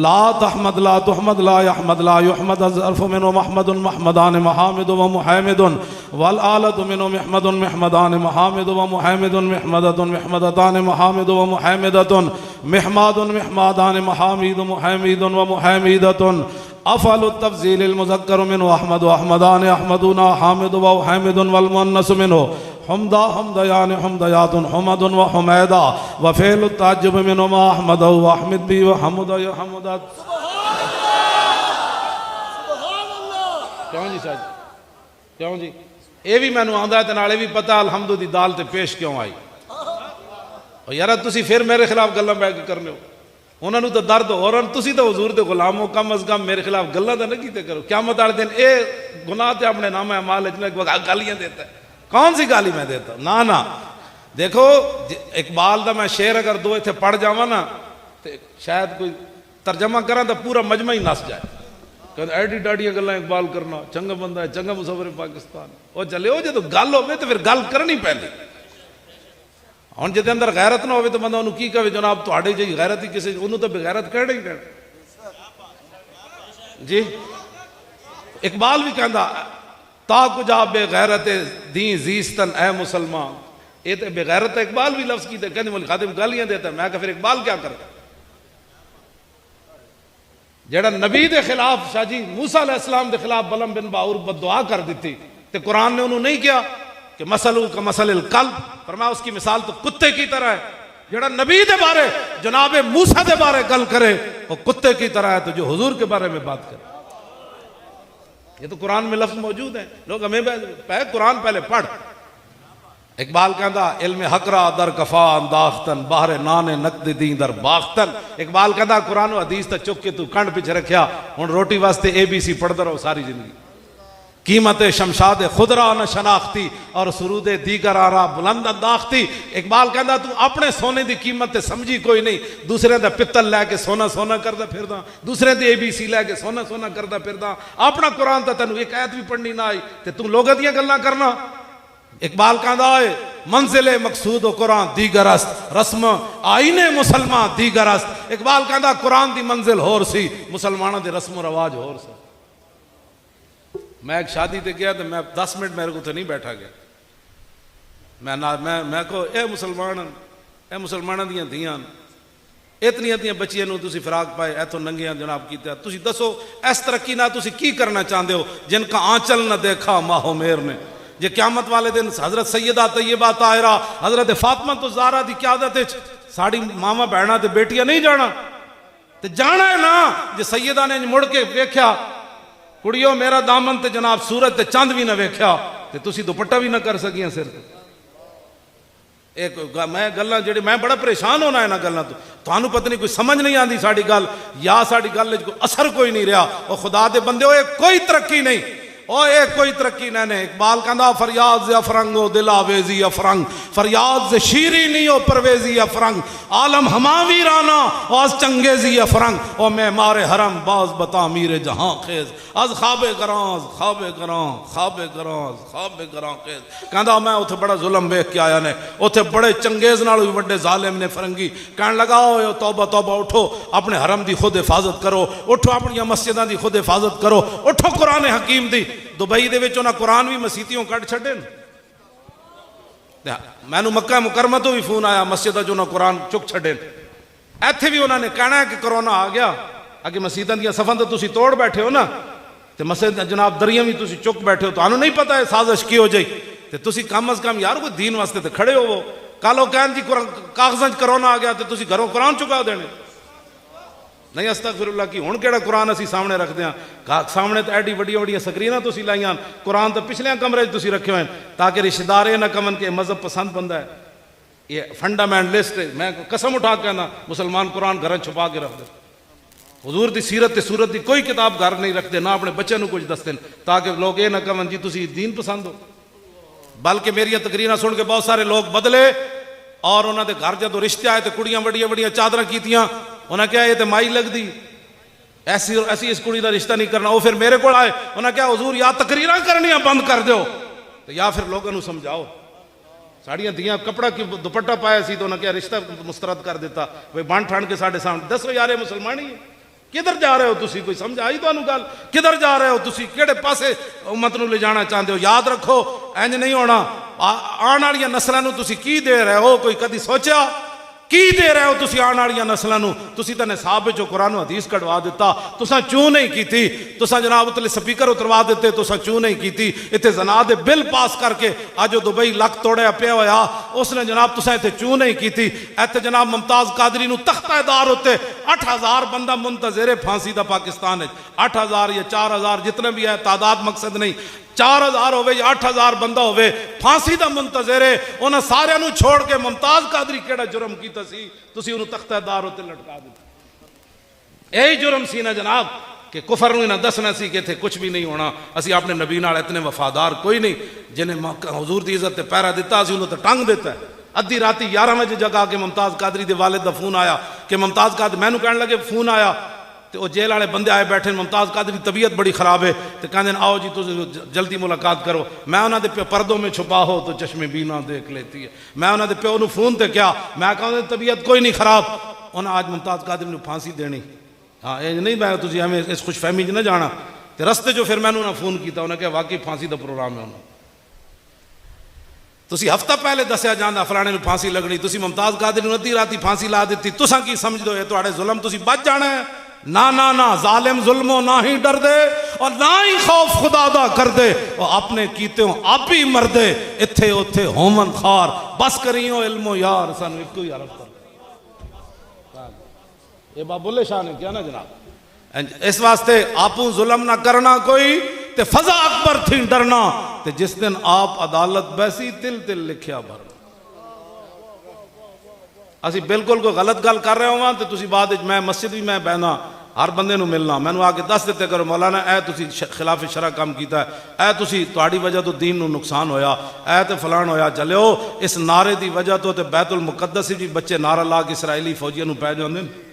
ला तहमद ला तुहमद ला यहमद ला युहमद अज़रफु मिन्हु महमदुन महमदान महामिदु व मुहम्मिदुन वल आलतु मिन्हु महमदुन महमदान महामिदु व मुहम्मिदुन महमदतुन महमदतान महामिदु व मुहम्मिदतुन महमादुन महमादान महामिदु मुहम्मिदुन व मुहम्मिदतुन अफल तफजील मुज़क्कर मिन्हु अहमद व अहमदान अहमदुना हामिदु व हामिदुन वल मुअन्नस मिन्हु हमदा हमदयान हमदयातुन हमदुन व हुमैदा व फ़ेल ताज्जुब मिन्हु मा अहमद व अहमद बी व हमुद य हमुदत। क्यों जी साहब क्यों जी ये भी मैनू आंदा ते नाले भी पता अलहमदु दी दाल ते पेश क्यों आई और यार तुसी फिर मेरे खिलाफ गल्लां बैठ के करने हो उन्होंने तो दर्द हो रहा तुसी तो हजूर दे गुलाम हो कम अज कम मेरे खिलाफ गल्लां तो नहीं कीते करो क्या वाले दिन ये गुनाह ते अपने नाम है माल गालियां देता है कौन सी गाली मैं देता ना ना देखो इकबाल का मैं शेर अगर दो इतने पढ़ जावा ना तो शायद कोई तर्जमा करा तो पूरा मजमा ही नस जाए कहते एडी डाडियां गल्लां इकबाल करना चंगा बंदा है चंगा मुसाफिर पाकिस्तान वो चले हो जो गल हो तो फिर गल करनी पैंदी हम जिदे अंदर गैरत ना हो तो बंदा उन्होंने की कहे जनाब थोड़े जी गैरत ही किसी उन्होंने तो बेगैरत कहना ही कहना जी इकबाल भी कहता ता कुजा बेगैरत दी जीस्तन ए मुसलमान ये तो बेगैरत इकबाल भी लफ्ज की कहते बोले खादिम गालियां देता मैं फिर इकबाल क्या करता जेड़ा नबी के खिलाफ शाह जी मूसा अलैहिस्सलाम के खिलाफ बलम बिन बाउर बददुआ कर दी तो कुरान ने उन्होंने नहीं किया कि मसलू का मसल कल्ब फरमाया उसकी मिसाल तो कुत्ते की तरह है जेड़ा नबी के बारे जनाब मूसा के बारे गल करे वो कुत्ते की तरह है तो जो हुजूर के बारे में बात करे ये तो कुरान में लफ्ज मौजूद है लोग हमें कुरान पहले पढ़ इकबाल कहता इल्म हकरा दर कफा अंदाख्तन बाहर नाने नकद दी दर बाख्तन इकबाल कहता कुरान हदीस तक चुक के तू कंड पिछ रखिया हुण रोटी वास्ते ABC पढ़ता रहो सारी जिंदगी कीमत शमशाद खुदरा न शनाख्ती और सुरूद दीगर आरा बुलंद अंदाख्ती इकबाल कहता तू अपने सोने की कीमत समझी कोई नहीं दूसरे का पित्तल लैके सोना सोना करता फिरदा दूसरे की ABC लैके सोना सोना करता फिरदा अपना कुरान तो तेन एक आयत भी पढ़नी ना आई तो तू लोगों दी गल्लां करना इकबाल कहता है मंजिले मकसूद कुरान दीगरस्त रस्म आईने मुसलमान दीगरस्त इकबाल कहता कुरान की मंजिल होर सी मुसलमानों के रस्म रवाज होर सी मैं एक शादी ते गया तो मैं 10 मिनट मेरे को तो नहीं बैठा गया मैं को ए मुसलमाना दियां धियां इतनियां दियां बच्चियां नूं तुसीं फिराक पाए इथों नंगियां जनाब कीता तुसीं दसो इस तरक्की ना तुसीं की करना चाहते हो जिनका आंचल न देखा माहो मेर ने जे क्यामत वाले दिन हजरत सैयदा तैयबा ताहिरा हजरत फातिमा तो ज़हरा दी क़यादत विच साड़ी मामा भैणा ते बेटियां नहीं जाना ते जाना है ना जे सैयदा ने मुड़ के वेख्या कुड़ियों मेरा दामन ते जनाब सूरज ते चंद भी ना वेख्या ते तुसी दुपट्टा भी ना कर सकियां सिर ते एक मैं गल्लां जेड़ी मैं बड़ा परेशान होना इन्हां गल्लां तो तुहानू पता नहीं कोई समझ नहीं आती साड़ी गल या साड़ी गल कोई असर कोई नहीं रहा और खुदा दे बंदे हो कोई तरक्की नहीं ओ ये कोई तरक्की नहीं इकबाल कहता फरियाद से अफरंग ओ दिल आवेजी अफरंग फरियाद से शीरी नहीं ओ परवेजी अफरंग आलम हमावी राना आज चंगेजी अफरंग ओ मैं मारे हरम बाज बता मीरे जहां खेज आज खाबे करां खाबे करां खाबे करां खाबे करां खेज कहता मैं उथे बड़ा जुल्म वेख के आया ने उथे बड़े चंगेज नाल भी बड़े जालिम ने फरंगी कहन लगा ओ तौबा तौबा उठो अपने हरम की खुद हिफाजत करो उठो अपन मस्जिदां की खुद हिफाजत करो उठो कुरान हकीम दी दुबई दे विच उन्हां कुरान भी मसीतियों कट छड्डे मैनू मक्का मुकरमा तो भी फोन आया मस्जिद जो उन्होंने कुरान चुक छड्डे इत्थे भी उन्होंने कहना है कि कोरोना आ गया अगे मसीतां दी सफां तो तुसीं तोड़ बैठे हो ना तो मस्जिद जनाब दरियां भी तुसीं चुक बैठे हो तुहानू नहीं पता है साजिश की हो जाए तो तुसीं कम अज कम यार कोई दीन वास्ते तो खड़े हो कल वो कहन जी कागजां कोरोना आ गया तो तुसीं घरों कुरान चुका देने नहीं अस्तगफिरुल्लाह की हुण केड़ा कुरान असीं सामने रखते हैं सामने तो एडी वड्डियां वड्डियां स्क्रीनां तुसीं लाइयां कुरान तो पिछले कमरे तुसीं रखे हुए ताकि रिश्तेदार ये ना कमन के मजहब पसंद बंदा है ये फंडामेंटलिस्ट है मैं कसम उठा के कहना मुसलमान कुरान घर छुपा के रख दे हुजूर की सीरत ते सूरत की कोई किताब घर नहीं रखते ना अपने बच्चों को कुछ दसते ताकि लोग ये ना कमन जी तुसीं दीन पसंद हो बल्कि मेरी तकरीरां सुन के बहुत सारे लोग बदले और उन्होंने घर जो रिश्ते आए तो कुड़ियां बड़िया बड़िया चादर कीतियां उन्हें क्या ये तो माई लगती ऐसी ऐसी इस कुड़ी का रिश्ता नहीं करना। वो फिर मेरे को आए, उन्हें क्या हुजूर या तकरीर करनिया बंद कर दो तो या फिर लोगों को समझाओ। साड़ियाँ दियाँ कपड़ा की दुपट्टा पाया सी तो उन्हें क्या रिश्ता मुस्तरद कर दिता। भाई बन ठंड के साढ़े सामने दसो यार मुसलमान ही किधर जा रहे हो तुसी, कोई समझ आई तुहानू गल? किधर जा रहे हो तुसी, केड़े पासे उम्मत नूं ले जाना चाहते हो? याद रखो इंज नहीं होना। आने वाली नस्लों नूं तुसी की दे रहे हो, कोई कदी सोचा की दे रहे हो तुसी आने वाली नस्लों नूं? तुसी तो निसाब विचों कुरान हदीस कढ़वा दिता, तुसां चूं नहीं कीती। तुसां जनाब उत्ते स्पीकर उतरवा दिते, तुसां चूं नहीं कीती। इत्थे जना दे बिल पास करके अज दुबई लक तोड़िया पिया होया, उसने जनाब तुसां इत्थे चूं नहीं कीती। इत्थे जनाब मुमताज कादरी नूं तख्तादार उत्ते 8000 बंदा मुंतज़िर फांसी दा पाकिस्तान है। 8000 या 4000 जितने भी है, तादाद मकसद नहीं, 4000 होवे या 8000 बंदा होवे फांसी दा मुंतज़िर है। उन्हें सारे नूं छोड़ के मुमताज कादरी केड़ा जुर्म कीता सी, तुसी उन्हें तख्तादार उत्ते लटका दिता। यही जुर्म सी ना जनाब कि कुफर नूं इन्हां दसना सी कि इत्थे कुछ भी नहीं होना। असी अपने नबी नाल इतने वफादार कोई नहीं, जिन्हें हुजूर दी इज्जत ते पहरा दिता असी उन्हें तो टंग दिता। अद्धी राती 11 बजे जगह के मुमताज कादरी दे वालिद दा फोन आया कि मुमताज कादरी, मैनू कहण लगे फोन आया तो वो जेल वाले बंदे आए बैठे, मुमताज कादरी की तबीयत बड़ी खराब है तो कहते आओ जी तुम जल्दी मुलाकात करो। मैं उन्होंने प्यो पर्दों में छुपा हो तो चश्मे बीना देख लेती है। मैं उन्होंने प्यो को फोन तो क्या, मैं कहूँ तबीयत कोई नहीं खराब। उन्हें आज मुमताज कादरी ने फांसी देनी। हाँ ये नहीं मैं तुम एवं इस खुशफहमी च ना जाना। तो रस्ते जो फिर मैंने उन्हें फोन किया, उन्हें कहा वाकई फांसी का प्रोग्राम है। उन्होंने तुसी हफ्ता पहले दसिया जाता फलाने में फांसी लगनी, तुसी मुमताज कादरी ने अद्धी राती फांसी ला दी। तुसा की समझ दो ये तुहाडे जुल्म तुसी बच जाना है? ना ना ना, जालिम जुल्मों ना ही डर दे और ना ही खौफ खुदा दा कर दे, और अपने कीते हो आप ही मर दे, इत्थे उथे होमन खार बस करियो इल्मो यार सानू एक ही अरब कर। ये बाबुल्ले शाह ने किया ना जनाब। इस वास्ते आपू जुल्म ना करना कोई ते फजा अकबर थी डरना, ते जिस दिन आप अदालत बैसी तिल तिल लिखिया भरना। असी बिल्कुल कोई गलत गल कर रहे हो तो तुसी बाद मैं मस्जिद भी मैं बहना हर बंदे नूं मिलना, मैनू आके दस दिते करो मौलाना ए तुसी खिलाफ शरा काम किया, ए तुसी तुहाडी वजह तो दीन नूं नुकसान होया, ए तो फलान होया। चलियो इस नारे की वजह तो बैतुल मुकद्दस भी बच्चे नारा ला के इसराइली फौजियों नूं पै जांदे।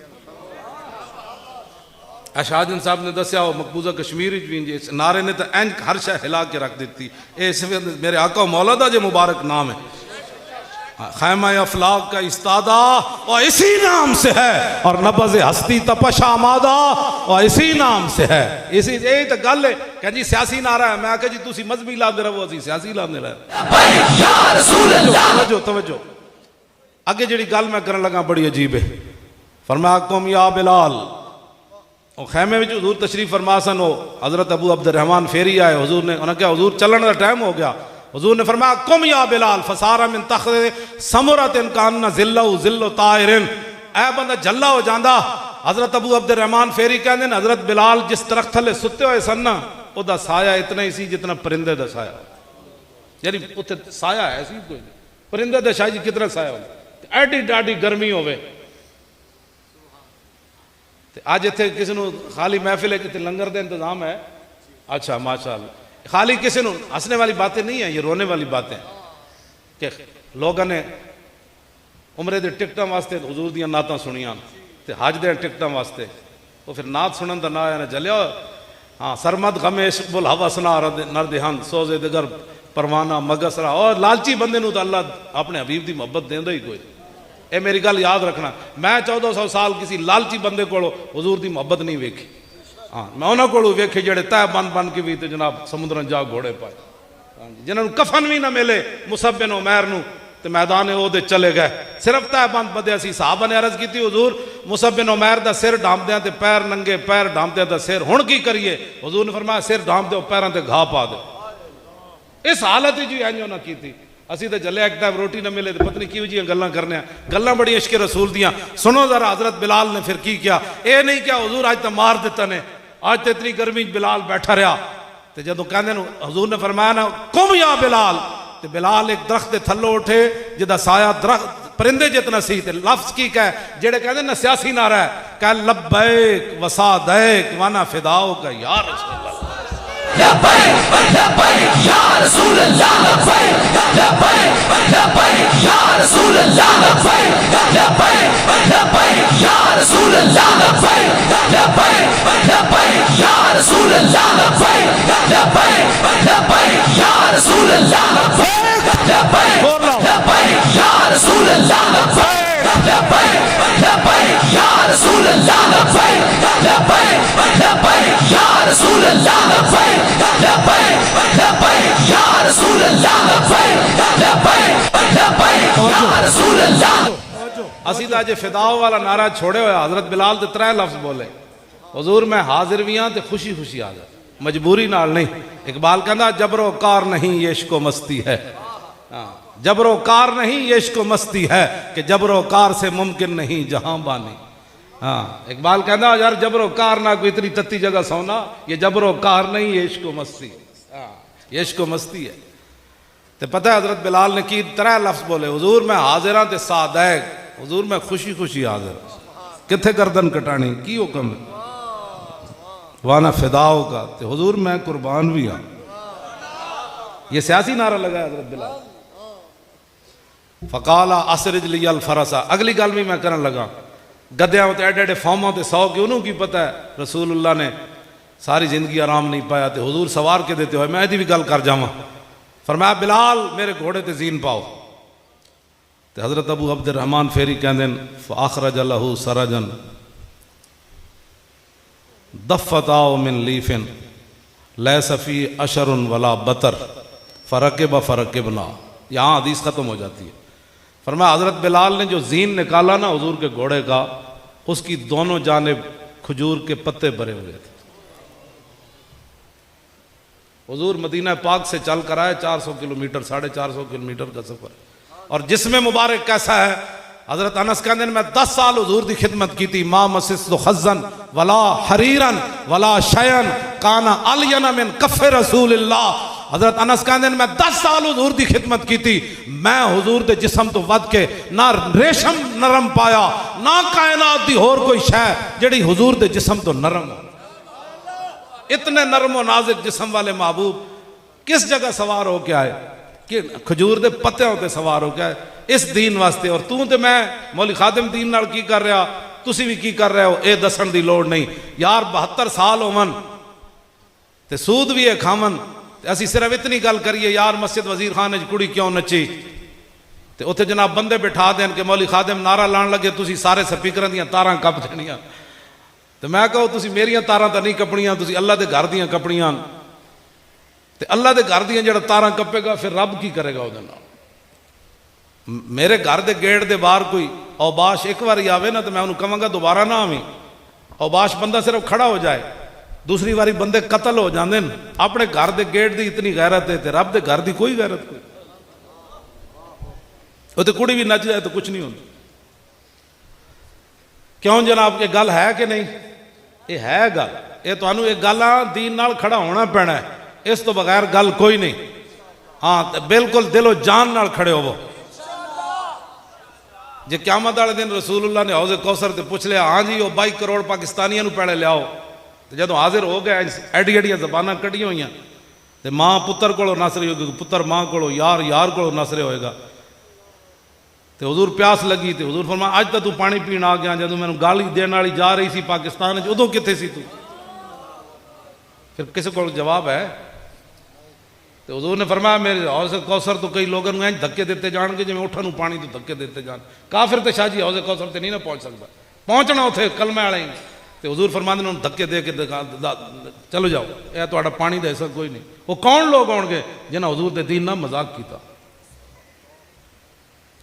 शाहजन साहब ने दसिया हो मकबूजा कश्मीर भी इस नारे ने तो इंज हर शह हिला के रख दी। इस मेरे आका मौला दा जो मुबारक नाम है, खैमा अफलाक का इस्तादा और इसी नाम से है, और नबज़ हस्ती तपश आमादा और इसी नाम से है। इसी यही तो गल है कि जी सियासी नारा है। मैं आखिया जी तुसी मजहबी लाते रहो, असी सियासी लाते रहे। तवज्जो तवज्जो, अगे जी गल मैं करन लगा बड़ी अजीब है। फरमाया कुम या बिलाल, और खैमे में हजूर तशरीफ फरमा सन, हो हजरत अबू अब्दुर्रहमान फेरी आए। हजूर ने उन्हें क्या हजूर चलन का टाइम हो गया। हुजूर ने फरमाया कुम या बिलाल फसारा मिन तख्त समरतिन कान जिल्लु जिल्लु तायरिन। ऐ बंदा जल्ला हो जांदा। हजरत अबू अब्दुर्रहमान फेरी कहंदे ने हजरत बिलाल जिस दरख्त थले सुते हुए सन ना, ओदा साया इतना ही सी जितना परिंदे दा साया, यानी उत्थे साया है सी कोई नहीं। परिंदे दा शायद कितना साया हो, एडी डाडी गर्मी होवे। अज इत्थे किसी नूं खाली महफिल है, कितने लंगर का इंतजाम है। अच्छा माशाअल्लाह, खाली किसी को हंसने वाली बातें नहीं है, ये रोने वाली बातें कि लोगों ने उमरे दे टिकटा वास्ते हुजूर दियां नातां सुनियां ते हज दे टिकटा वास्ते, वो फिर नात सुनन दा ना आया ना जलिया। हाँ सरमद गमेश बुल हवसना नरदेहन सोजे दगर परवाना मगसरा, और लालची बंदे नूं तो अल्लाह अपने हबीब की मुहब्बत देंदा ही कोई। ये मेरी गल याद रखना, मैं 1400 साल किसी लालची बंदे को हुजूर की मुहब्बत नहीं वेखी। हाँ मैं उन्होंने को वेखे जेडे तय बन बन के भी तो जनाब समुद्र जा घोड़े पाए, जिन्होंने कफन भी ना मिले मुसअब बिन उमैर नूं ते मैदान ओहदे चले गए। सिर्फ तय बंद बंदे सी। साहबा ने अर्ज की हुजूर मुसअब बिन उमैर दा सिर ढांपदियां ते पैर नंगे, पैर ढांपदियां दा सिर, हुण की करिए? हुजूर ने फरमाया सिर ढांप दो, पैरों ते घा पा दो। इस हालत जी इंज उन्हें की। असी तो जल्ले एक टाइम रोटी ना मिले तो पता नहीं किहों जिहियां गल्लां करने, गल्लां बड़ी इश्क रसूल दियां। सुनो जरा हजरत बिलाल ने फिर की किया। ये नहीं क्या हुजूर अज तो मार दिता ने, आज तो इतनी गर्मी बिलाल बैठा रहा। तो जो कहते हजूर ने फरमाया ना कुम या बिलाल, तो बिलाल एक दरख्त के थल्लों उठे जिदा साया दरख्त परिंदे जितना सी। ते लफ्ज की कह जेड़े कहते ना सियासी नारा है, कह लब्बैक वसादैक वाना फिदाओ का या रसूल अल्लाह। लब्बैक लब्बैक या रसूल अल्लाह, लब्बैक लब्बैक लब्बैक या रसूल अल्लाह, लब्बैक लब्बैक लब्बैक या रसूल अल्लाह। रसूल अल्लाह लब्बैक लब्बैक या रसूल अल्लाह लब्बैक लब्बैक लब्बैक या रसूल अल्लाह लब्बैक लब्बैक लब्बैक या रसूल अल्लाह लब्बैक लब्बैक लब्बैक या रसूल अल्लाह लब्बैक लब्बैक लब्बैक या रसूल अल्लाह। असी तो अज फिदाओ वाला नारा छोड़े हुए हजरत बिलाल तो 3 लफ्ज बोले हुजूर मैं हाजिर भी हाँ तो खुशी खुशी हाजिर, मजबूरी नाल नहीं। इकबाल कहना जबरो कार नहीं ये इश्को मस्ती है, हाँ जबरो कार नहीं ये इश्को मस्ती है कि जबरो कार से मुमकिन नहीं जहां बानी। हाँ इकबाल कहना यार जबरो कार ना कोई इतनी तत्ती जगह सोना, ये जबरो कार नहीं ये इश्को मस्ती, हाँ ये इश्को मस्ती है। तो पता है हजरत बिलाल ने की 3 लफ्ज बोले हुजूर मैं हाजिर हाँ ते सादैक, हुजूर मैं खुशी खुशी हाजिर, किथे गर्दन कटानी की हुक्म है वाना फिदाओ का, तो हुजूर मैं कुर्बान भी हाँ। ये सियासी नारा लगा हजरत बिलाल। फकाला असरिज लियल फरसा, अगली गल भी मैं करन लगा गद्या तो एडे एडे फॉर्मा ते 100 की उन्होंने की पता है रसूलुल्लाह ने सारी जिंदगी आराम नहीं पाया तो हुजूर सवार के देते हुए मैं यदि भी गल कर जावा। फरमाया बिलाल मेरे घोड़े ते जीन पाओ, तो हजरत अबू अब्दुर रहमान फेरी कहते फ़ाखरज लहू सरजन दफ़ताओ मिन लीफिन लैसफ़ी अशरुन वला बतर फ़रक़ब फ़रक़बना, यहाँ हदीस ख़त्म हो जाती है। फरमाया हज़रत बिलाल ने जो जीन निकाला ना हुजूर के घोड़े का, उसकी दोनों जानिब खजूर के पत्ते भरे हुए थे। हुजूर मदीना पाक से चल कर आए 400 किलोमीटर 450 किलोमीटर का सफ़र, और जिसमें मुबारक कैसा है हजरत अनस कहते हैं मैं 10 साल हुजूर की खिदमत की थी, माँ मसिस खज़न वला हरीरन वला शयन काना अलयना मिन कफ़े रसूलिल्लाह। हजरत अनस कहते हैं मैं 10 साल हुजूर की खिदमत की थी, मैं हुजूर के जिसम तो वध के ना रेशम नरम पाया ना कायनात दी होर कोई शय जिहड़ी हुजूर के जिसम तो नरम हो। इतने नरम व नाजुक जिसम वाले महबूब किस जगह सवार हो के आए कि खजूर के पत्तियों पर सवार हो के आए इस दीन वास्ते। और तू तो मैं मौली खादिम दीन नाल की कर रहा, तुसी भी की कर रहे हो, ये दसन की लोड़ नहीं यार। 72 साल होवन ते सूद भी है खावन, असी सिर्फ इतनी गल करिए यार मस्जिद वजीर खान कुड़ी क्यों नची, तो उत्थे जनाब बंदे बिठा देन कि मौली खादिम नारा लाण लगे तुसी सारे स्पीकर दियां तारां कप देनियां, तो मैं कहो तुसी मेरियां तारां तो नहीं कपनियां, तुसी अल्लाह के घर दियां कपनियां। तो अल्लाह के घर दियां जड़ा तारां कपेगा फिर रब की करेगा उहदे नाल। मेरे घर के गेट के बाहर कोई औबाश एक बार आवे ना तो मैं उन्होंने कहांगा दोबारा ना आवी। औबाश बंदा सिर्फ खड़ा हो जाए, दूसरी बारी बंदे कतल हो जाते हैं। अपने घर के गेट की इतनी गैरत है, रब के घर की कोई गैरत कोई, वो तो कुड़ी भी नच जाए तो कुछ नहीं होता। क्यों जनाब ये गल है कि नहीं? ये है गल, ये तुहानू एक गल दीन नाल खड़ा होना पैना है, इस तो बगैर गल कोई नहीं। हाँ बिल्कुल दिलो जान नाल खड़े होवो। जे क्यामत वाले दिन रसूलुल्लाह ने हौज़े कौसर ते पूछ लिया हाँ जी वो 22 करोड़ पाकिस्तानियों को पहले लियाओ, तो जो हाजिर हो गया एडी एडियां जबाना कटिया हुई, तो माँ पुत्र को नसरी होगी, पुत्र माँ को, यार यार को नसरे होएगा। तो हुजूर प्यास लगी तो हुजूर फरमाया अज तो तू पानी पीण आ गया, जो मैं गाली देने वाली जा रही सी पाकिस्तान उदों किथे सी तू? फिर किसी को जवाब है? तो हुजूर ने फरमाया मेरे हौज़े कौसर तो कई लोगों को धक्के देते जाएंगे जिवें उठा नूं पानी तो धक्के देते जान। काफिर तो शाह जी हौज़े कौसर से नहीं ना पहुँच सकता, पहुँचना उत्थे कलमे वाले। तो हुजूर फरमाते उन्होंने धक्के दे के चलो जाओ, यह तुहाडा पानी का ऐसा कोई नहीं। वो कौन लोग आउणगे जिन्हें हुजूर के दीन ना मजाक किया?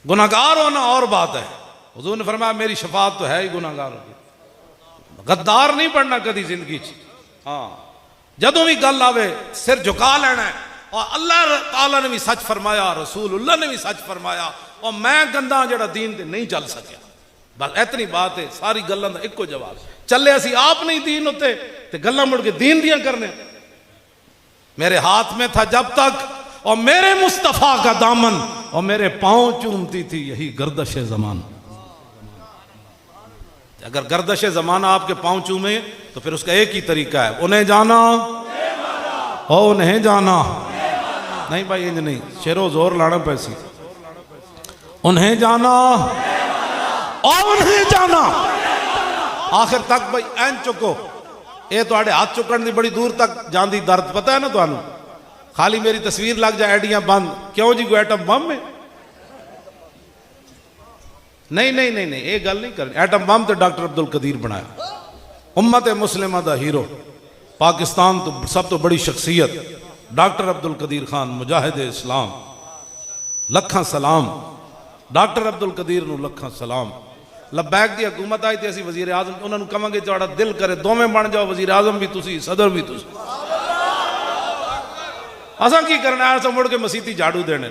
गुनाहगार होना और बात है। हुजूर ने फरमाया मेरी शफात तो है ही गुनाहगार होगी, गद्दार नहीं बनना कभी जिंदगी। हाँ जदों भी गल आवे सिर झुका लेना है। और अल्लाह ताला ने भी सच फरमाया, रसूलुल्लाह ने भी सच फरमाया, और मैं गंदा जड़ा दीन ते नहीं चल सकिया। बस इतनी बात है, सारी गल्लां दा इक्को जवाब। चले असी आप नहीं दीन उत्ते ते गल्लां मुड़ के दीन दियां करने। मेरे हाथ में था जब तक और मेरे मुस्तफ़ा का दामन, और मेरे पांव चूमती थी यही गर्दश ज़मान। अगर गर्दश ज़माना आपके पांव चूमे तो फिर उसका एक ही तरीका है, उन्हें जाना और उन्हें जाना नहीं। भाई इंज नहीं, शेरों जोर लाना पैसी। उन्हें जाना और उन्हें जाना आखिर तक। भाई एन चुको, ये तुहाडे हाथ चुकन दी बड़ी दूर तक जांदी दर्द पता है ना तुहानू? खाली मेरी तस्वीर लग जाए एडियां बंद, क्यों जी कोई एटम बम है? नहीं नहीं नहीं नहीं, ये गल नहीं करनी। एटम बम तो डॉक्टर अब्दुल कदीर बनाया, उम्मत मुस्लिमा दा हीरो, पाकिस्तान तो सब तो बड़ी शख्सियत डॉक्टर अब्दुल कदीर खान मुजाहिद इस्लाम, लखा सलाम डॉक्टर अब्दुल कदीर नूं लखा सलाम। लबैक दी हुकूमत आई तो असीं वजीर आजम उन्होंने कहांगे तुहाडा दिल करे दोवें बन जाओ, वजीर आजम भी तुसी सदर भी तुसी। असां की करना है? असां मुड़ के मसीती झाड़ू देने।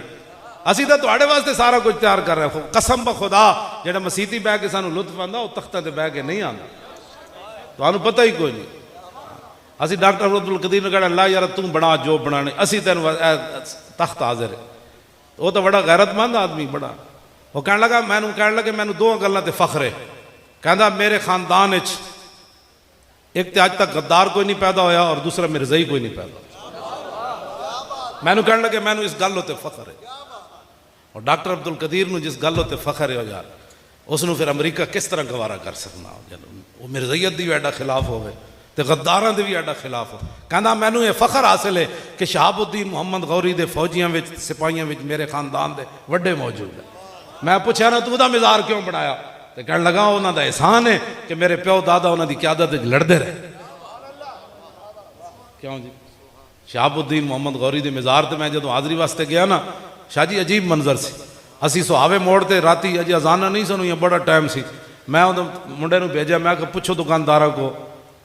असीं तो तुहाडे वास्ते सारा कुछ तैयार कर रहे हैं। कसम ब खुदा जिहड़ा मसीती बह के सानू लुत्फ आंदा वो तख्तां ते बह के नहीं आंदा, तुहानू पता ही कोई नहीं। असीं डॉक्टर अब्दुल कदीर ने कहना ला यार तू बना जो बनाने, असीं तैनूं तख्त हाजिर है। वो तो बड़ा गैरतमंद आदमी बड़ा, वो कहने लगा मैनू कहने लगे मैनू दो गल्लां ते फख्र है। कहंदा मेरे खानदान विच एक तो अज तक गद्दार कोई नहीं पैदा होया और दूसरा मिर्ज़ई कोई नहीं पैदा। मैनू कहने लगे मैनू इस गल उत्ते फख्र है। और डॉक्टर अब्दुल कदीर नूं जिस गल उत्ते फख्र है यार, उसनूं फिर अमरीका किस तरह गवारा कर सकना? वो मिर्ज़ईयत दी भी एडा खिलाफ होवे ते गद्दारां दे भी एडा खिलाफ हो। कहंदा मैनू ये फख्र हासिल है कि शहाबुद्दीन मुहम्मद गौरी दे फौजियां विच सिपाहियां विच मेरे खानदान दे वड्डे मौजूद है। मैं पूछा ना तू उहदा मज़ार क्यों बनाया? तो कहने लगा उन्हां दा एहसान है कि मेरे प्यो दादा उन्हां दी क़यादत विच लड़दे रहे। क्यों जी? शहाबुद्दीन मुहम्मद गौरी दे मज़ार ते मैं जदों हाज़री वास्ते गया ना, शाह जी अजीब मंजर सी। असीं सुहावे मोड़ ते राती अजे अजाना नहीं सुनू, बड़ा टाइम सी। मैं उहदे मुंडे नूं भेजा, मैं कहा पुछो दुकानदारा को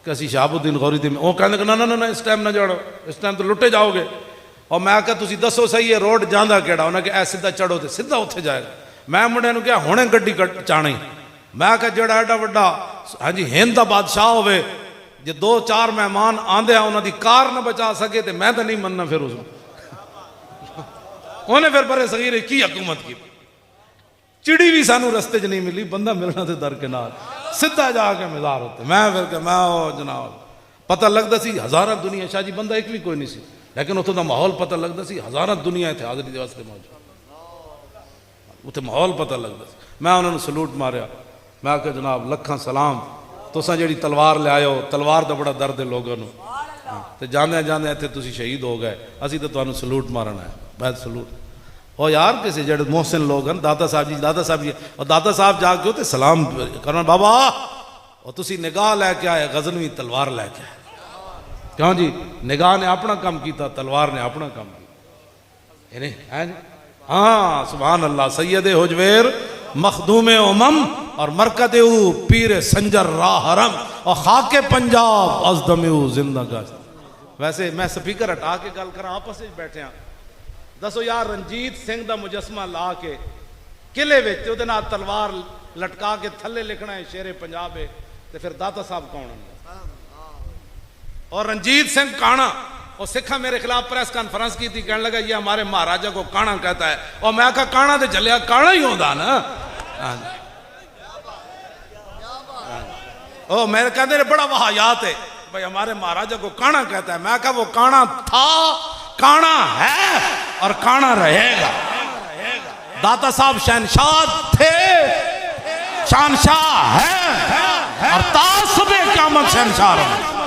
कि असीं शहाबुद्दीन गौरी दे। वो कहने ना ना ना इस टाइम ना जाओ, इस टाइम तो लुटे जाओगे। और मैं कहा तुसीं दसो सही है रोड जांदा केड़ा? उन्हें कहा सीधा चढ़ो तो सीधा उत्थे जाएगा। मैं मुंडे नूं कहा हुणे गड्डी चाणी। मैं कहा जेड़ा एडा वड्डा हाँ जी हिंद दा बादशाह होवे, जे दो चार मेहमान आंदे आ उन्हां दी कार ना बचा सके तो मैं तो नहीं मनना। फिर उस उन्हें फिर बड़े सगीर की हुकूमत की। चिड़ी भी सानू रस्ते च नहीं मिली, बंदा मिलना तो दरकिनार, सीधा जाके मज़ार होते। मैं फिर मैं जनाब पता लगता सी हज़ारा दुनिया, शाह जी बंदा एक भी कोई नहीं सी, लेकिन उतों का माहौल पता लगता सी हज़ारा दुनिया इतने हाज़री दे वास्ते मौजूद, उत्थे माहौल पता लगता सी। मैं उन्होंने सलूट मारिया, मैं आख्या जनाब लखा सलाम, तुसां जिहड़ी तलवार ले आए हो, तलवार का बड़ा दर्द है लोगों को, तो जांदे जांदे इत्थे तुसीं शहीद हो गए, असीं तो तुहानूं सलूट मारना है। मैं सलूट और यार किसी जेड़े मोहसिन लोग हैं, दादा साहब जी और दादा साहब जाके तो सलाम करना बाबा, और तुसी निगाह लैके आए गजनवी तलवार लैके आए। क्यों जी? निगाह ने अपना काम किया, तलवार ने अपना काम किया। हाँ सुभान अल्लाह। सैयद हुजवेर मखदूम उमम और मरकदे पीर संजर राहरम और खाके पंजाब अज़दमे जिंदगा। वैसे मैं स्पीकर हटा के गल करा, आपस में बैठे हैं, दसो यार रंजीत सिंह का मुजस्मा ला के किले विच उहदे नाल तलवार लटका के थले लिखना है शेरे पंजाब है, तो फिर दाता साहब कौन है? और रंजीत सिंह काणा और सिखा मेरे खिलाफ प्रेस कॉन्फ्रेंस की थी, कहने लगा ये हमारे महाराजा को काणा कहता है। और मैं कहा काणा तो जलिया काणा ही होता ना। ओ मेरे कहते बड़ा वाहियात है भाई, हमारे महाराजा को काणा कहता है। मैं कहा वो काणा था, काणा है और काणा रहेगा। दाता साहब शहनशाह थे, शहनशाह है और तासुबे क़यामत शहनशाह रहेंगे।